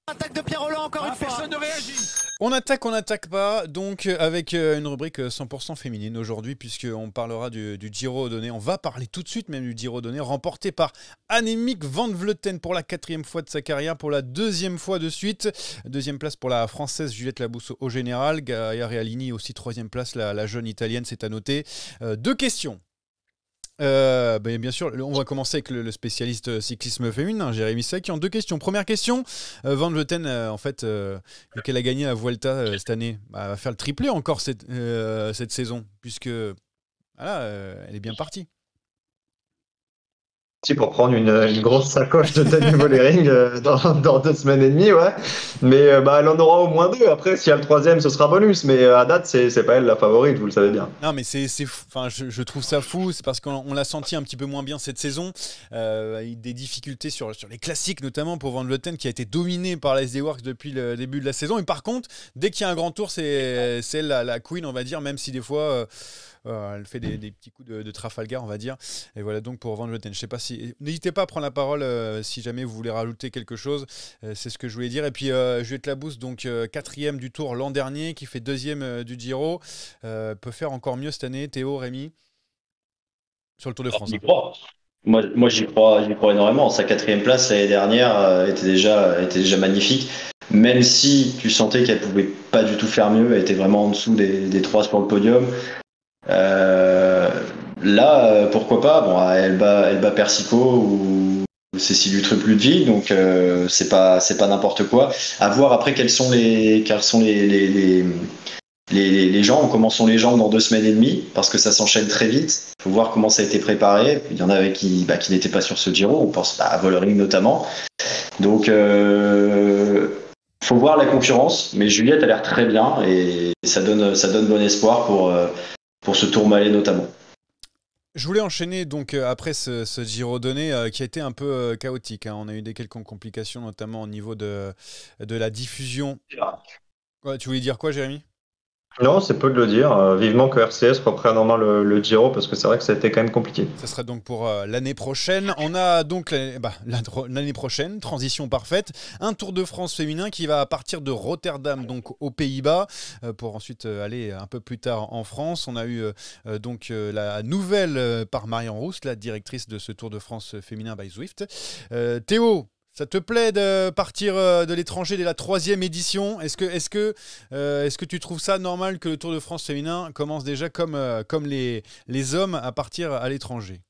Attaque de Pierre Roland encore une fois. Personne ne réagit. On n'attaque pas, donc avec une rubrique 100% féminine aujourd'hui, puisqu'on parlera du Giro donné. On va parler tout de suite même du Giro donné, remporté par Annemiek van Vleuten pour la 4e fois de sa carrière, pour la 2e fois de suite. 2e place pour la Française Juliette Labousse au général. Gaia Realini aussi 3e place, la jeune Italienne, c'est à noter. 2 questions. Bien sûr, on va commencer avec le spécialiste cyclisme féminin, Jérémy Sec, en 2 questions. Première question, Van Vleuten, en fait, vu qu'elle a gagné la Vuelta cette année, elle va faire le triplé encore cette saison, puisque voilà, elle est bien partie. Pour prendre une grosse sacoche de Tony Vollering dans 2 semaines et demie, ouais. Mais elle en aura au moins 2. Après, s'il y a le 3e, ce sera bonus. Mais à date, c'est pas elle la favorite, vous le savez bien. Non, mais je trouve ça fou. C'est parce qu'on l'a senti un petit peu moins bien cette saison. Des difficultés sur les classiques, notamment pour Van Vleuten, qui a été dominé par la SD Works depuis le début de la saison. Et par contre, dès qu'il y a un grand tour, c'est elle la queen, on va dire, même si des fois... elle fait des petits coups de Trafalgar, on va dire. Et voilà donc pour Van Vleuten. Je sais pas si... N'hésitez pas à prendre la parole si jamais vous voulez rajouter quelque chose. C'est ce que je voulais dire. Et puis Juliette Labousse, donc 4e du Tour l'an dernier, qui fait 2e du Giro. Peut faire encore mieux cette année. Théo, Rémi, sur le Tour de France. J'y crois. Moi j'y crois énormément. Sa 4e place l'année dernière était déjà magnifique. Même si tu sentais qu'elle pouvait pas du tout faire mieux, elle était vraiment en dessous des 3 sur le podium. Là, pourquoi pas. Bon, elle bat Persico ou Cécile Utrup-Ludwig, donc c'est pas n'importe quoi. À voir après quels sont les jambes, comment sont les jambes dans 2 semaines et demie, parce que ça s'enchaîne très vite. Faut voir comment ça a été préparé. Il y en avait qui n'étaient pas sur ce Giro. On pense à Vollering notamment. Donc faut voir la concurrence, mais Juliette a l'air très bien et ça donne bon espoir pour ce Tourmalet notamment. Je voulais enchaîner donc après ce Giro donné qui a été un peu chaotique. Hein. On a eu quelques complications, notamment au niveau de la diffusion. Ouais, tu voulais dire quoi, Jérémy ? Non, c'est peu de le dire. Vivement que RCS reprenne en main le Giro, parce que c'est vrai que ça a été quand même compliqué. Ça serait donc pour l'année prochaine. On a donc l'année prochaine, transition parfaite, un Tour de France féminin qui va partir de Rotterdam, donc aux Pays-Bas, pour ensuite aller un peu plus tard en France. On a eu donc la nouvelle par Marianne Rousse, la directrice de ce Tour de France féminin by Zwift. Théo, ça te plaît de partir de l'étranger dès la 3e édition ? Est-ce que tu trouves ça normal que le Tour de France féminin commence déjà comme les hommes à partir à l'étranger ?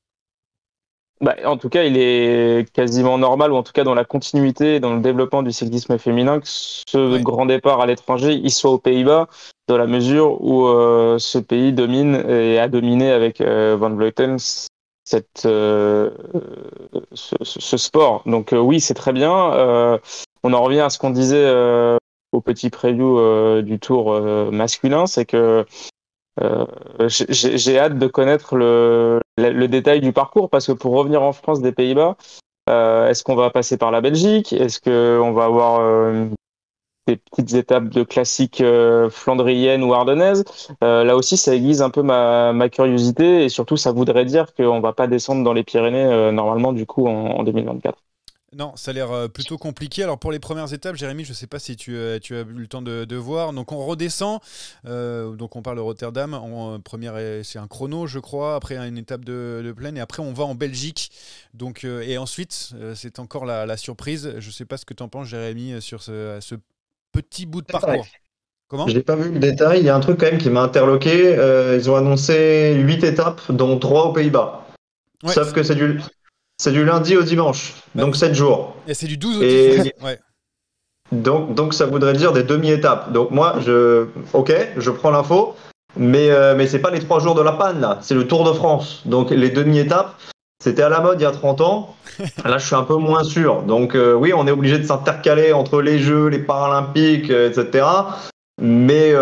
En tout cas, il est quasiment normal, ou en tout cas dans la continuité, dans le développement du cyclisme féminin, que ce grand départ à l'étranger, il soit aux Pays-Bas, dans la mesure où ce pays domine et a dominé avec Van Vleuten ce sport. Donc oui, c'est très bien. On en revient à ce qu'on disait au petit preview du tour masculin, c'est que j'ai hâte de connaître le détail du parcours, parce que pour revenir en France des Pays-Bas, est-ce qu'on va passer par la Belgique ? Est-ce qu'on va avoir des petites étapes de classiques flandriennes ou ardennaises ? Là aussi, ça aiguise un peu ma curiosité, et surtout, ça voudrait dire qu'on ne va pas descendre dans les Pyrénées normalement du coup en 2024. Non, ça a l'air plutôt compliqué. Alors pour les premières étapes, Jérémy, je ne sais pas si tu as eu le temps de voir. Donc on redescend, donc on parle de Rotterdam. En première, c'est un chrono, je crois. Après une étape de plaine, et après on va en Belgique. Donc et ensuite, c'est encore la surprise. Je ne sais pas ce que tu en penses, Jérémy, sur ce petit bout de parcours. Comment ? Je n'ai pas vu le détail. Il y a un truc quand même qui m'a interloqué. Ils ont annoncé 8 étapes, dont 3 aux Pays-Bas. Ouais, sauf que c'est du lundi au dimanche, donc 7 jours. Et c'est du 12 au 18. Ouais. Donc ça voudrait dire des demi-étapes. Donc moi, je prends l'info, mais c'est pas les 3 jours de la panne là, c'est le Tour de France. Donc les demi-étapes, c'était à la mode il y a 30 ans. Là, je suis un peu moins sûr. Donc oui, on est obligé de s'intercaler entre les Jeux, les Paralympiques, etc. Mais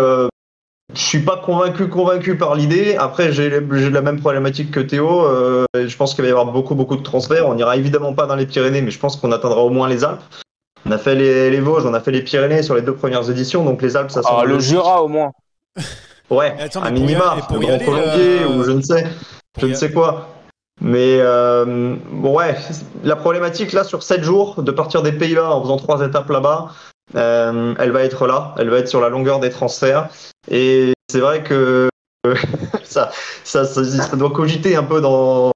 je suis pas convaincu par l'idée. Après, j'ai la même problématique que Théo. Je pense qu'il va y avoir beaucoup de transferts. On n'ira évidemment pas dans les Pyrénées, mais je pense qu'on atteindra au moins les Alpes. On a fait les Vosges, on a fait les Pyrénées sur les 2 premières éditions, donc les Alpes, ça semble... le Jura au moins. Ouais, un minima, le Grand Colombier ou je ne sais quoi. Mais ouais, la problématique là sur 7 jours, de partir des Pays-Bas en faisant 3 étapes là-bas, elle va être là, elle va être sur la longueur des transferts. Et c'est vrai que ça doit cogiter un peu dans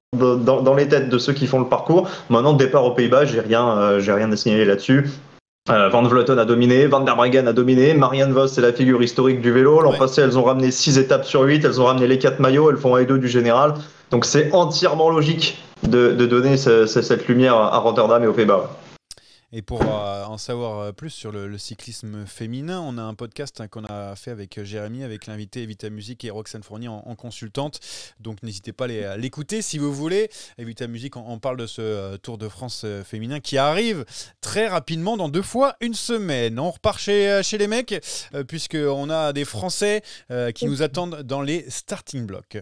les têtes de ceux qui font le parcours. Maintenant, départ aux Pays-Bas, j'ai rien à signaler là-dessus. Van Vleuten a dominé, Van der Breggen a dominé, Marianne Vos c'est la figure historique du vélo. L'an passé, elles ont ramené 6 étapes sur 8, elles ont ramené les 4 maillots, elles font 1 et 2 du général. Donc c'est entièrement logique de donner cette lumière à Rotterdam et aux Pays-Bas. Et pour en savoir plus sur le cyclisme féminin, on a un podcast qu'on a fait avec Jérémy, avec l'invité Evita Music et Roxane Fournier en consultante. Donc n'hésitez pas à l'écouter si vous voulez. Evita Music, on parle de ce Tour de France féminin qui arrive très rapidement dans 2 fois une semaine. On repart chez les mecs, puisqu'on a des Français qui nous attendent dans les starting blocks.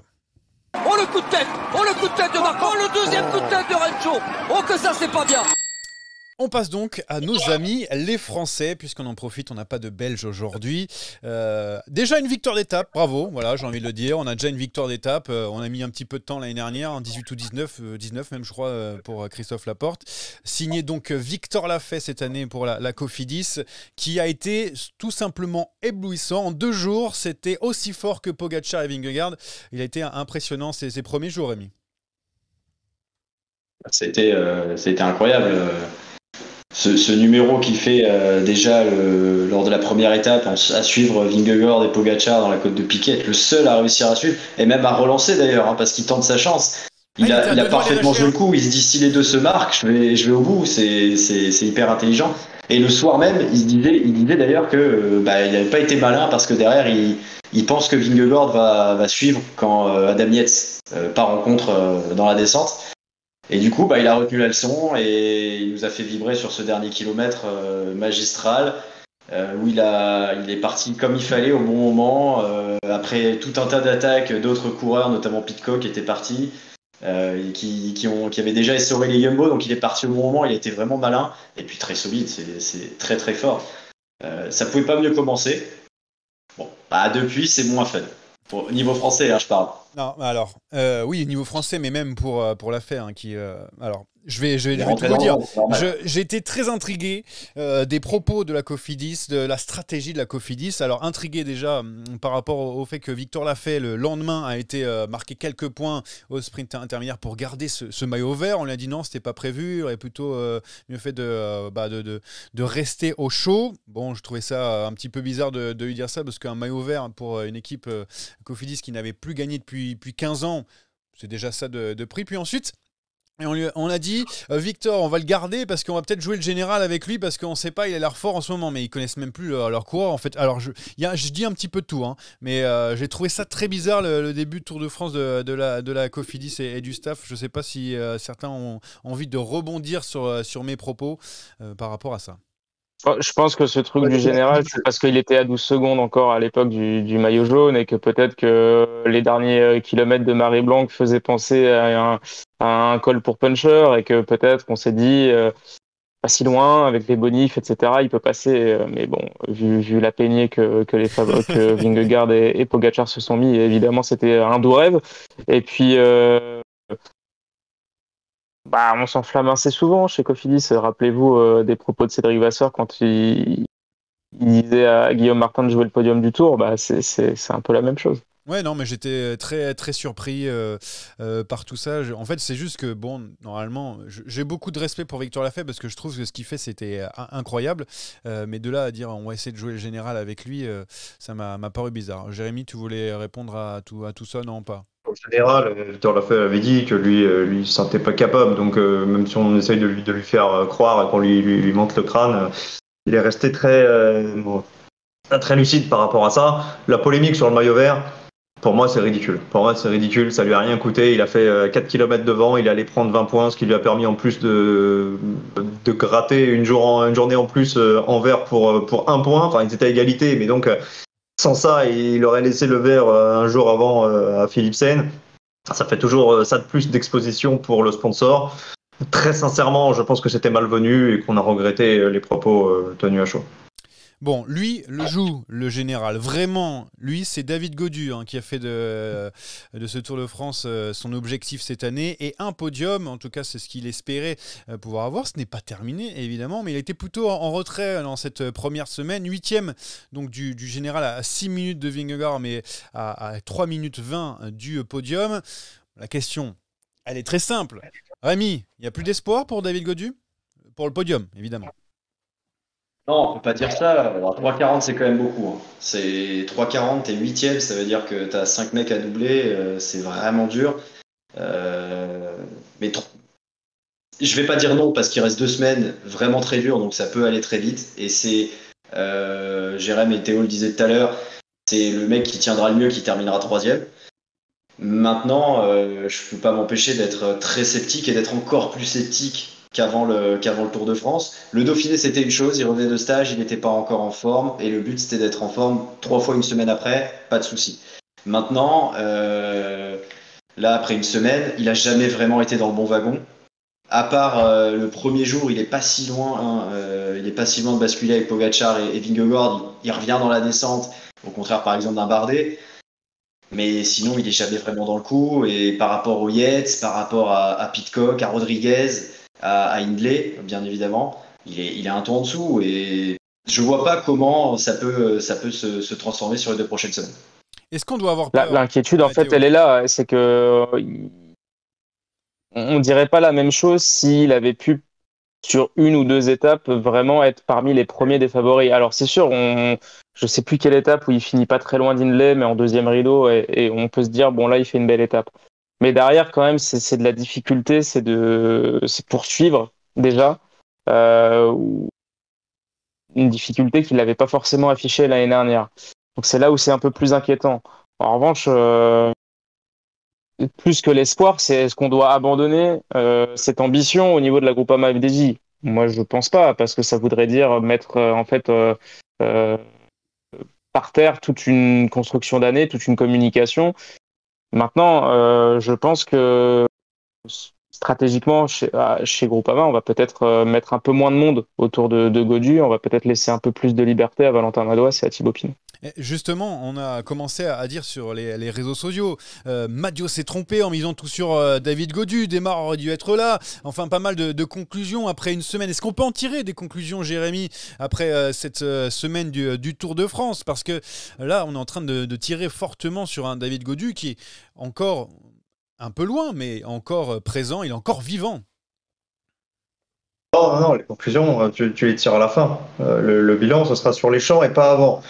Oh le coup de tête! Oh le coup de tête de Marco! Oh le deuxième coup de tête de Rencho! Oh que ça c'est pas bien! On passe donc à nos amis les Français, puisqu'on en profite, on n'a pas de Belges aujourd'hui. Déjà une victoire d'étape, bravo, voilà, j'ai envie de le dire. On a déjà une victoire d'étape, on a mis un petit peu de temps l'année dernière, en 18 ou 19 même je crois, pour Christophe Laporte. Signé donc Victor Lafay cette année pour la Cofidis, qui a été tout simplement éblouissant. En 2 jours, c'était aussi fort que Pogacar et Vingegaard. Il a été impressionnant ces premiers jours, Rémi. C'était incroyable. Ce numéro qui fait déjà lors de la première étape à suivre Vingegaard et Pogacar dans la côte de Piquet, le seul à réussir à suivre et même à relancer d'ailleurs, hein, parce qu'il tente sa chance. Il a parfaitement joué le coup. Il se dit si les deux se marquent, je vais au bout. C'est hyper intelligent. Et le soir même, il disait d'ailleurs que il n'avait pas été malin parce que derrière il pense que Vingegaard va suivre quand Adam Yates part en contre dans la descente. Et du coup, il a retenu la leçon et il nous a fait vibrer sur ce dernier kilomètre magistral où il est parti comme il fallait au bon moment. Après tout un tas d'attaques d'autres coureurs, notamment Pidcock, qui étaient partis, qui avaient déjà essoré les Jumbo. Donc il est parti au bon moment, il a été vraiment malin et puis très solide, c'est très très fort. Ça pouvait pas mieux commencer. Bon, depuis c'est moins fun. Au niveau français, je parle. Non, alors, oui, niveau français, mais même pour l'affaire, alors, je vais tout vous dire. J'ai été très intrigué des propos de la Cofidis, de la stratégie de la Cofidis. Alors, intrigué déjà par rapport au fait que Victor Lafay, le lendemain, a été marqué quelques points au sprint intermédiaire pour garder ce maillot vert. On lui a dit non, c'était pas prévu. Il aurait plutôt mieux fait de rester au chaud. Bon, je trouvais ça un petit peu bizarre de lui dire ça, parce qu'un maillot vert pour une équipe Cofidis qui n'avait plus gagné depuis 15 ans, c'est déjà ça de prix. Puis ensuite, on a dit Victor, on va le garder parce qu'on va peut-être jouer le général avec lui parce qu'on ne sait pas, il a l'air fort en ce moment, mais ils connaissent même plus leur coureur en fait. Alors je dis un petit peu de tout, hein, mais j'ai trouvé ça très bizarre le début de Tour de France de la Cofidis et du staff. Je ne sais pas si certains ont envie de rebondir sur mes propos par rapport à ça. Je pense que ce truc du général, c'est parce qu'il était à 12 secondes encore à l'époque du maillot jaune et que peut-être que les derniers kilomètres de Marie Blanc faisaient penser à un col pour puncher et que peut-être qu'on s'est dit pas si loin avec les bonifs, etc. Il peut passer, mais bon, vu la peignée que Vingegaard et Pogacar se sont mis, évidemment c'était un doux rêve. Et puis on s'enflamme assez souvent chez Cofidis. Rappelez-vous des propos de Cédric Vasseur quand il disait à Guillaume Martin de jouer le podium du Tour. C'est un peu la même chose. Ouais, non, mais j'étais très, très surpris par tout ça. En fait, c'est juste que, normalement, j'ai beaucoup de respect pour Victor Lafay parce que je trouve que ce qu'il fait, c'était incroyable. Mais de là à dire on va essayer de jouer le général avec lui, ça m'a paru bizarre. Jérémy, tu voulais répondre à tout ça? Non, pas. En général, Victor Lafay avait dit que lui il se sentait pas capable, donc même si on essaye de lui faire croire et qu'on lui monte le crâne, il est resté très lucide par rapport à ça. La polémique sur le maillot vert, pour moi c'est ridicule. Ça lui a rien coûté. Il a fait 4 km devant, il allait prendre 20 points, ce qui lui a permis en plus de gratter une journée en plus en vert pour 1 point. Enfin, ils étaient à égalité, mais donc sans ça, il aurait laissé le vert un jour avant à Philipsen. Ça fait toujours ça de plus d'exposition pour le sponsor. Très sincèrement, je pense que c'était malvenu et qu'on a regretté les propos tenus à chaud. Bon, lui le joue, le général. Vraiment, lui, c'est David Gaudu qui a fait de ce Tour de France son objectif cette année. Et un podium, en tout cas, c'est ce qu'il espérait pouvoir avoir. Ce n'est pas terminé, évidemment, mais il était plutôt en retrait dans cette première semaine. 8e donc, du général à 6 minutes de Vingegaard, mais à 3 minutes 20 du podium. La question, elle est très simple. Rémi, il n'y a plus d'espoir pour David Gaudu? Pour le podium, évidemment. Non, on peut pas dire ça. Alors, 3,40, c'est quand même beaucoup. C'est 3,40, t'es 8e, ça veut dire que t'as 5 mecs à doubler. C'est vraiment dur. Mais je vais pas dire non parce qu'il reste 2 semaines vraiment très dures, donc ça peut aller très vite. Et c'est, Jérém et Théo le disaient tout à l'heure, c'est le mec qui tiendra le mieux qui terminera 3e. Maintenant, je peux pas m'empêcher d'être très sceptique et d'être encore plus sceptique qu'avant le Tour de France. Le Dauphiné, c'était une chose, il revenait de stage, il n'était pas encore en forme, et le but, c'était d'être en forme 3 fois une semaine après, pas de souci. Maintenant, là, après une semaine, il a jamais vraiment été dans le bon wagon. À part le premier jour, il est pas si loin, il est pas si loin de basculer avec Pogačar et Vingegaard, il revient dans la descente, au contraire, par exemple, d'un Bardet. Mais sinon, il est jamais vraiment dans le coup, et par rapport aux Yates, par rapport à Pidcock, à Rodriguez, à Hindley, bien évidemment, il est un ton en dessous et je vois pas comment ça peut se transformer sur les 2 prochaines semaines. Est-ce qu'on doit avoir peur? L'inquiétude, en fait, elle est là. C'est que on dirait pas la même chose s'il avait pu, sur 1 ou 2 étapes, vraiment être parmi les premiers des favoris. Alors, c'est sûr, je sais plus quelle étape où il finit pas très loin d'Hindley, mais en 2e rideau, et on peut se dire, bon, là, il fait une belle étape. Mais derrière, quand même, c'est de la difficulté, c'est poursuivre déjà. Une difficulté qu'il n'avait pas forcément affichée l'année dernière. Donc c'est là où c'est un peu plus inquiétant. En revanche, plus que l'espoir, c'est est-ce qu'on doit abandonner cette ambition au niveau de la Groupama FDJ? Moi, je pense pas, parce que ça voudrait dire mettre par terre toute une construction d'année, toute une communication. Maintenant, je pense que stratégiquement, chez Groupama, on va peut-être mettre un peu moins de monde autour de Gaudu. On va peut-être laisser un peu plus de liberté à Valentin Madouas et à Thibaut Pinot. Justement, on a commencé à dire sur les réseaux sociaux, Madio s'est trompé en misant tout sur David Gaudu, Desmar aurait dû être là, enfin pas mal de conclusions après une semaine. Est-ce qu'on peut en tirer des conclusions, Jérémy, après cette semaine du Tour de France? Parce que là, on est en train de tirer fortement sur un David Gaudu qui est encore un peu loin, mais encore présent, il est encore vivant. Non, les conclusions, tu les tires à la fin. Le bilan, ce sera sur les champs et pas avant.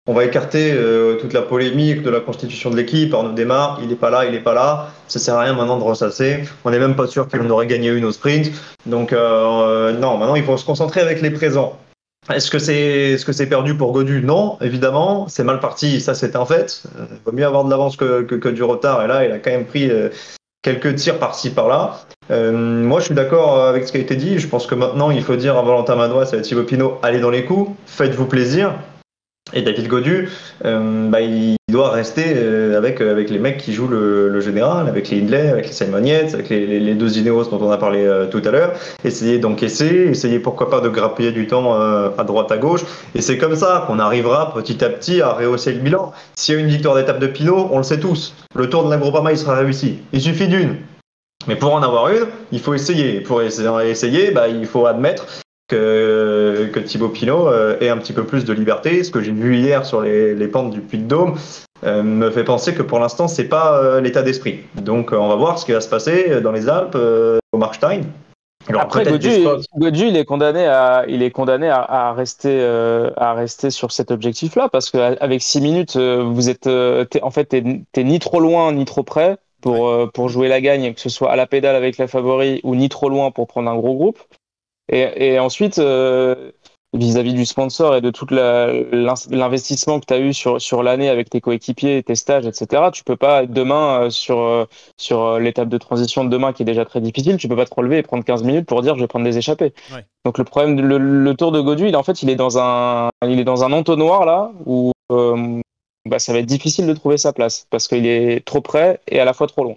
On va écarter toute la polémique de la constitution de l'équipe. Arnaud Desmar, il n'est pas là. Ça sert à rien maintenant de ressasser. On n'est même pas sûr qu'il en aurait gagné une au sprint. Donc non, maintenant il faut se concentrer avec les présents. Est-ce que c'est perdu pour Gaudu? Non, évidemment. C'est mal parti, ça c'est un fait. Il vaut mieux avoir de l'avance que du retard. Et là, il a quand même pris quelques tirs par-ci par-là. Moi, je suis d'accord avec ce qui a été dit. Je pense que maintenant, il faut dire à Valentin Madouas et à Thibaut Pinot, allez dans les coups, faites-vous plaisir. Et David Gaudu, il doit rester avec les mecs qui jouent le général, avec les Hindley, avec les Simon Yates, avec les 2 Ineos dont on a parlé tout à l'heure. Essayer d'encaisser, essayer pourquoi pas de grappiller du temps à droite à gauche. Et c'est comme ça qu'on arrivera petit à petit à rehausser le bilan. S'il y a une victoire d'étape de Pinot, on le sait tous, le Tour de la Groupama il sera réussi. Il suffit d'une. Mais pour en avoir une, il faut essayer. Pour essayer, il faut admettre que Thibaut Pinot ait un petit peu plus de liberté. Ce que j'ai vu hier sur les pentes du Puy-de-Dôme me fait penser que pour l'instant, c'est pas l'état d'esprit. Donc on va voir ce qui va se passer dans les Alpes, au Markstein. Alors, après, Gaudu, il est condamné à rester sur cet objectif-là, parce qu'avec 6 minutes, t'es ni trop loin ni trop près pour jouer la gagne, que ce soit à la pédale avec la favori ou ni trop loin pour prendre un gros groupe. Et ensuite, vis-à-vis du sponsor et de tout l'investissement que tu as eu sur l'année avec tes coéquipiers, tes stages, etc., tu peux pas demain, sur l'étape de transition de demain qui est déjà très difficile, tu peux pas te relever et prendre 15 minutes pour dire je vais prendre des échappées. Ouais. Donc le problème, le Tour de Gaudu, il est dans un entonnoir là où ça va être difficile de trouver sa place parce qu'il est trop près et à la fois trop loin.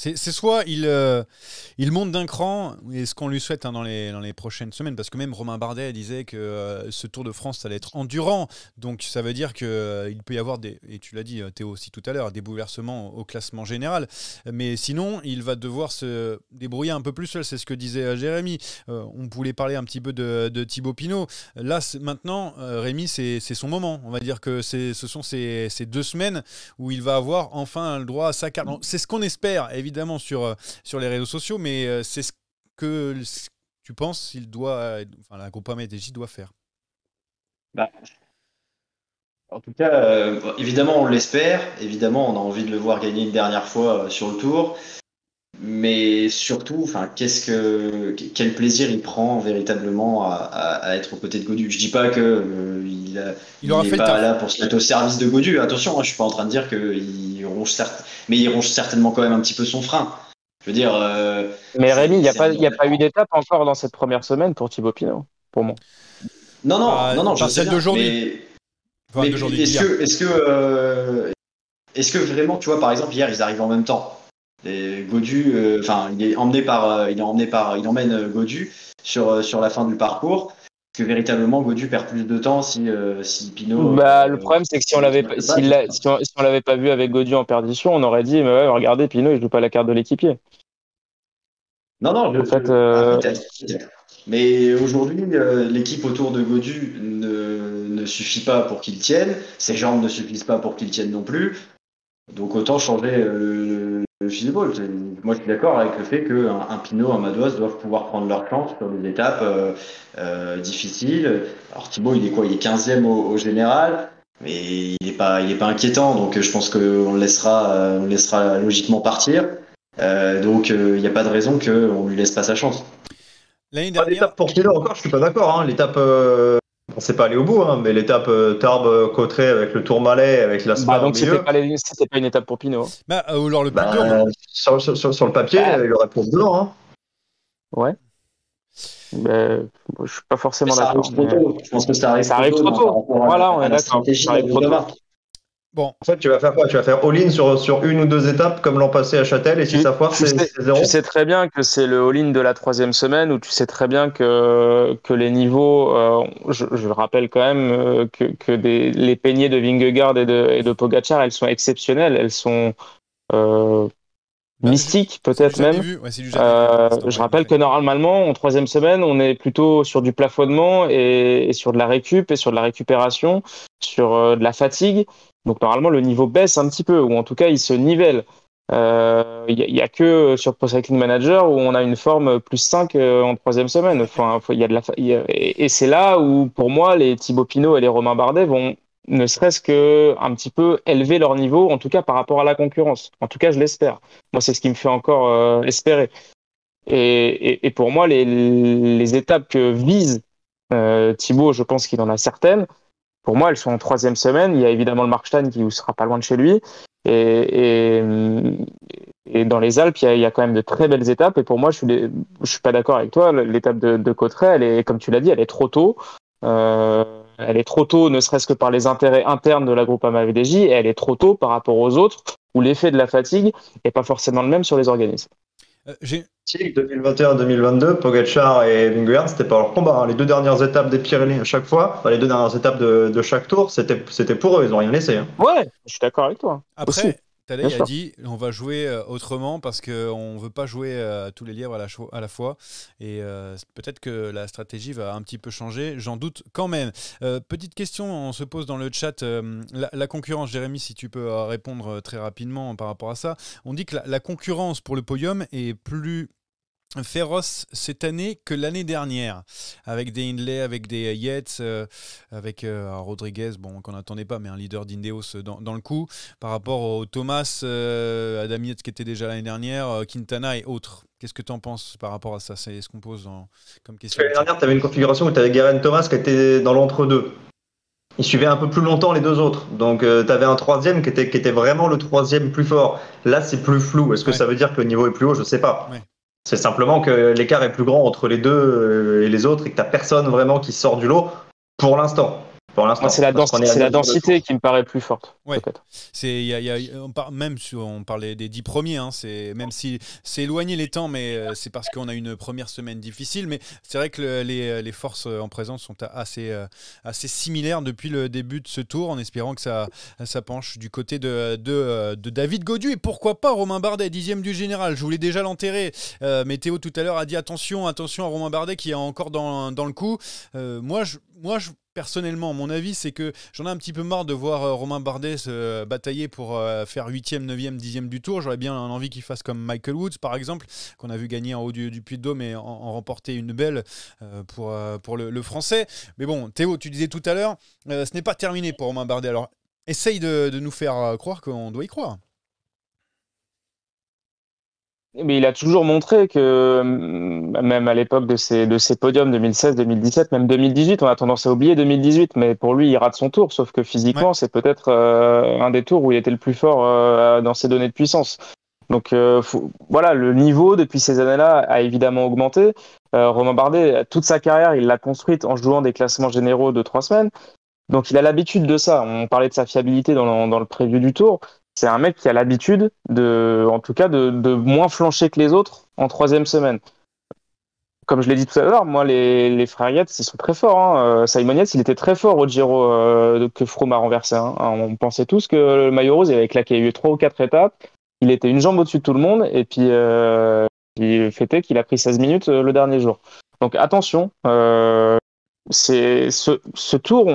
C'est soit il monte d'un cran, et ce qu'on lui souhaite dans les prochaines semaines, parce que même Romain Bardet disait que ce Tour de France allait être endurant, donc ça veut dire qu'il peut y avoir et tu l'as dit Théo aussi tout à l'heure, des bouleversements au classement général, mais sinon il va devoir se débrouiller un peu plus seul, c'est ce que disait Jérémy. On voulait parler un petit peu de Thibaut Pinot, là maintenant Rémi c'est son moment, on va dire que ce sont ces 2 semaines où il va avoir enfin le droit à sa carte. C'est ce qu'on espère évidemment sur les réseaux sociaux, mais c'est ce que tu penses la Groupama FDJ doit faire. Bah, en tout cas, évidemment on l'espère, évidemment on a envie de le voir gagner une dernière fois sur le Tour, mais surtout, quel plaisir il prend véritablement à être aux côtés de Gaudu. Je dis pas que il n'est pas là pour se mettre au service de Gaudu. Attention, je suis pas en train de dire qu'il ronge mais il ronge certainement quand même un petit peu son frein. Je veux dire. Mais Rémi, il n'y a pas eu d'étape encore dans cette première semaine pour Thibaut Pinot, pour moi. Non, je sais celle bien, d'aujourd'hui. Mais est-ce que vraiment, tu vois, par exemple, hier, ils arrivent en même temps. Et Gaudu, il emmène Gaudu sur la fin du parcours. Est-ce que véritablement Gaudu perd plus de temps si Pinot. Le problème, c'est que si on l'avait pas vu avec Gaudu en perdition, on aurait dit, mais ouais, regardez, Pinot, il joue pas la carte de l'équipier. Non, peut-être. Mais aujourd'hui, l'équipe autour de Gaudu ne suffit pas pour qu'il tienne. Ses jambes ne suffisent pas pour qu'il tienne non plus. Donc autant changer le fil de ball. Moi, je suis d'accord avec le fait qu'un Pinot, un Madouas doivent pouvoir prendre leur chance sur des étapes difficiles. Alors Thibaut, il est quoi ? Il est 15e au général, mais il n'est pas inquiétant. Donc je pense qu'on le laissera logiquement partir. Donc il n'y a pas de raison qu'on lui laisse pas sa chance. L'année dernière, l'étape pour Pinot encore, je suis pas d'accord. L'étape, on s'est pas allé au bout, mais l'étape Tarbes-Cauterets avec le Tourmalet, avec l'Aspar donc au milieu. C'était pas une étape pour Pinot. Alors le plus dur. Sur le papier, il aurait pour dedans. Ouais. Je suis pas forcément d'accord. Je pense que ça arrive trop tôt. Voilà, on est d'accord. Ça arrive trop tôt. Bon. En fait, tu vas faire quoi ? Tu vas faire all-in sur une ou deux étapes comme l'an passé à Châtel, et si ça foire, c'est 0. Tu sais très bien que c'est le all-in de la 3e semaine, où tu sais très bien que les niveaux, je rappelle quand même que les peignées de Vingegaard et de Pogačar, elles sont exceptionnelles, elles sont mystiques peut-être même. Je rappelle que normalement, en 3e semaine, on est plutôt sur du plafonnement et sur de la récup et sur de la récupération, sur de la fatigue. Donc normalement le niveau baisse un petit peu, ou en tout cas il se nivelle. Il y a que sur Pro Cycling Manager où on a une forme plus 5 en 3e semaine. Et c'est là où pour moi les Thibaut Pinot et les Romain Bardet vont ne serait-ce que un petit peu élever leur niveau, en tout cas par rapport à la concurrence. En tout cas je l'espère. Moi c'est ce qui me fait encore espérer. Et pour moi les étapes que vise Thibaut, je pense qu'il en a certaines. Pour moi, elles sont en 3e semaine. Il y a évidemment le Markstein qui ne sera pas loin de chez lui. Et dans les Alpes, il y a quand même de très belles étapes. Et pour moi, je suis pas d'accord avec toi. L'étape de Cauterets, elle est, comme tu l'as dit, elle est trop tôt. Elle est trop tôt, ne serait-ce que par les intérêts internes de la Groupama FDJ. Et elle est trop tôt par rapport aux autres, où l'effet de la fatigue n'est pas forcément le même sur les organismes. 2021-2022, Pogačar et Vingegaard, c'était pas leur combat. Les 2 dernières étapes des Pyrénées à chaque fois, les 2 dernières étapes de chaque tour, c'était pour eux, ils n'ont rien laissé. Ouais, je suis d'accord avec toi. Après, Tadej a dit on va jouer autrement parce qu'on ne veut pas jouer tous les lièvres à la fois. Et peut-être que la stratégie va un petit peu changer, j'en doute quand même. Petite question, on se pose dans le chat. La concurrence, Jérémy, si tu peux répondre très rapidement par rapport à ça. On dit que la concurrence pour le podium est plus féroce cette année que l'année dernière, avec des Hindley, avec des Yates, avec Rodriguez, qu'on n'attendait pas, mais un leader d'Indeos dans le coup, par rapport au Thomas, Adam Yates qui était déjà l'année dernière, Quintana et autres. Qu'est-ce que tu en penses par rapport à ça ? C'est ce qu'on pose comme question. L'année dernière, tu avais une configuration où tu avais Geraint Thomas qui était dans l'entre-deux. Il suivait un peu plus longtemps les 2 autres. Donc, tu avais un 3e qui était vraiment le 3e plus fort. Là, c'est plus flou. Est-ce que ça veut dire que le niveau est plus haut ? Je ne sais pas. Ouais. C'est simplement que l'écart est plus grand entre les 2 et les autres et que tu n'as personne vraiment qui sort du lot pour l'instant. pour l'instant. Moi, c'est la densité qui me paraît plus forte, Ouais. peut-être. On parlait des 10 premiers, hein, même si c'est éloigné les temps, mais c'est parce qu'on a une première semaine difficile. Mais c'est vrai que les forces en présence sont assez similaires depuis le début de ce tour, en espérant que ça penche du côté de David Gaudu. Et pourquoi pas Romain Bardet, 10e du général. Je voulais déjà l'enterrer. Mais Théo tout à l'heure a dit attention à Romain Bardet qui est encore dans le coup. Moi, personnellement, mon avis, c'est que j'en ai un petit peu marre de voir Romain Bardet se batailler pour faire 8e, 9e, 10e du tour. J'aurais bien envie qu'il fasse comme Michael Woods, par exemple, qu'on a vu gagner en haut du Puy-de-Dôme et en remporter une belle pour le Français. Mais bon, Théo, tu disais tout à l'heure, ce n'est pas terminé pour Romain Bardet. Alors, essaye de nous faire croire qu'on doit y croire. Mais il a toujours montré que, même à l'époque de ses podiums 2016, 2017, même 2018, on a tendance à oublier 2018, mais pour lui, il rate son tour, sauf que physiquement, c'est peut-être un des tours où il était le plus fort dans ses données de puissance. Donc voilà, le niveau depuis ces années-là a évidemment augmenté. Romain Bardet, toute sa carrière, il l'a construite en jouant des classements généraux de 3 semaines. Donc il a l'habitude de ça. On parlait de sa fiabilité dans le preview du tour. C'est un mec qui a l'habitude en tout cas, de moins flancher que les autres en 3e semaine. Comme je l'ai dit tout à l'heure, moi, les frères Yates, ils sont très forts. Hein. Simon Yates, il était très fort au Giro que Froome a renversé. Hein. On pensait tous que le maillot rose, il avait claqué. Il y a eu 3 ou 4 étapes. Il était une jambe au-dessus de tout le monde. Et puis, il fêtait qu'il a pris 16 minutes le dernier jour. Donc, attention. C'est ce tour,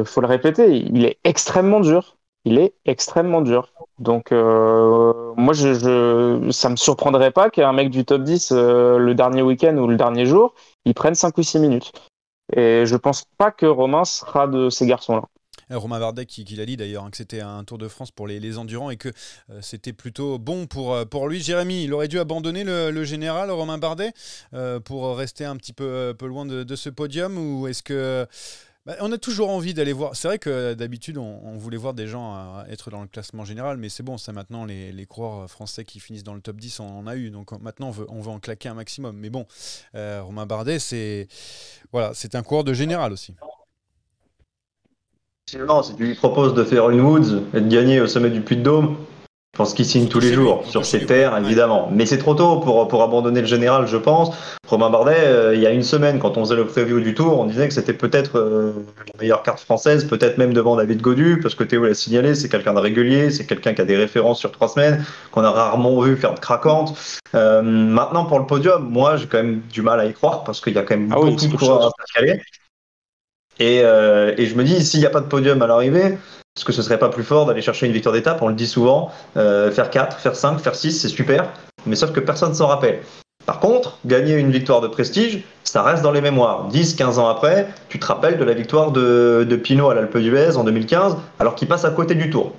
faut le répéter, il est extrêmement dur. Il est extrêmement dur. Donc, moi, ça me surprendrait pas qu'un mec du top 10, le dernier week-end ou le dernier jour, il prenne 5 ou 6 minutes. Et je pense pas que Romain sera de ces garçons-là. Romain Bardet qui l'a dit d'ailleurs, hein, que c'était un Tour de France pour les endurants et que c'était plutôt bon pour lui. Jérémy, il aurait dû abandonner le général, Romain Bardet, pour rester un petit peu loin de ce podium, ou est-ce que... on a toujours envie d'aller voir. C'est vrai que d'habitude, on voulait voir des gens être dans le classement général, mais c'est bon, ça maintenant, les coureurs français qui finissent dans le top 10, on en a eu. Donc maintenant, on veut en claquer un maximum. Mais bon, Romain Bardet, c'est un coureur de général aussi. Non, si tu lui proposes de faire une Woods et de gagner au sommet du Puy-de-Dôme, je pense qu'il signe tous les jours sur ses terres, évidemment. Mais c'est trop tôt pour abandonner le général, je pense. Romain Bardet, il y a une semaine, quand on faisait le preview du Tour, on disait que c'était peut-être la meilleure carte française, peut-être même devant David Gaudu, parce que Théo l'a signalé, c'est quelqu'un de régulier, c'est quelqu'un qui a des références sur 3 semaines, qu'on a rarement vu faire de craquante. Maintenant, pour le podium, moi, j'ai quand même du mal à y croire, parce qu'il y a quand même beaucoup de coureurs à s'installer. Et je me dis, s'il n'y a pas de podium à l'arrivée, est-ce que ce serait pas plus fort d'aller chercher une victoire d'étape? On le dit souvent, faire 4, faire 5, faire 6, c'est super, mais sauf que personne s'en rappelle. Par contre, gagner une victoire de prestige, ça reste dans les mémoires. 10, 15 ans après, tu te rappelles de la victoire de Pinot à l'Alpe d'Huez en 2015, alors qu'il passe à côté du Tour.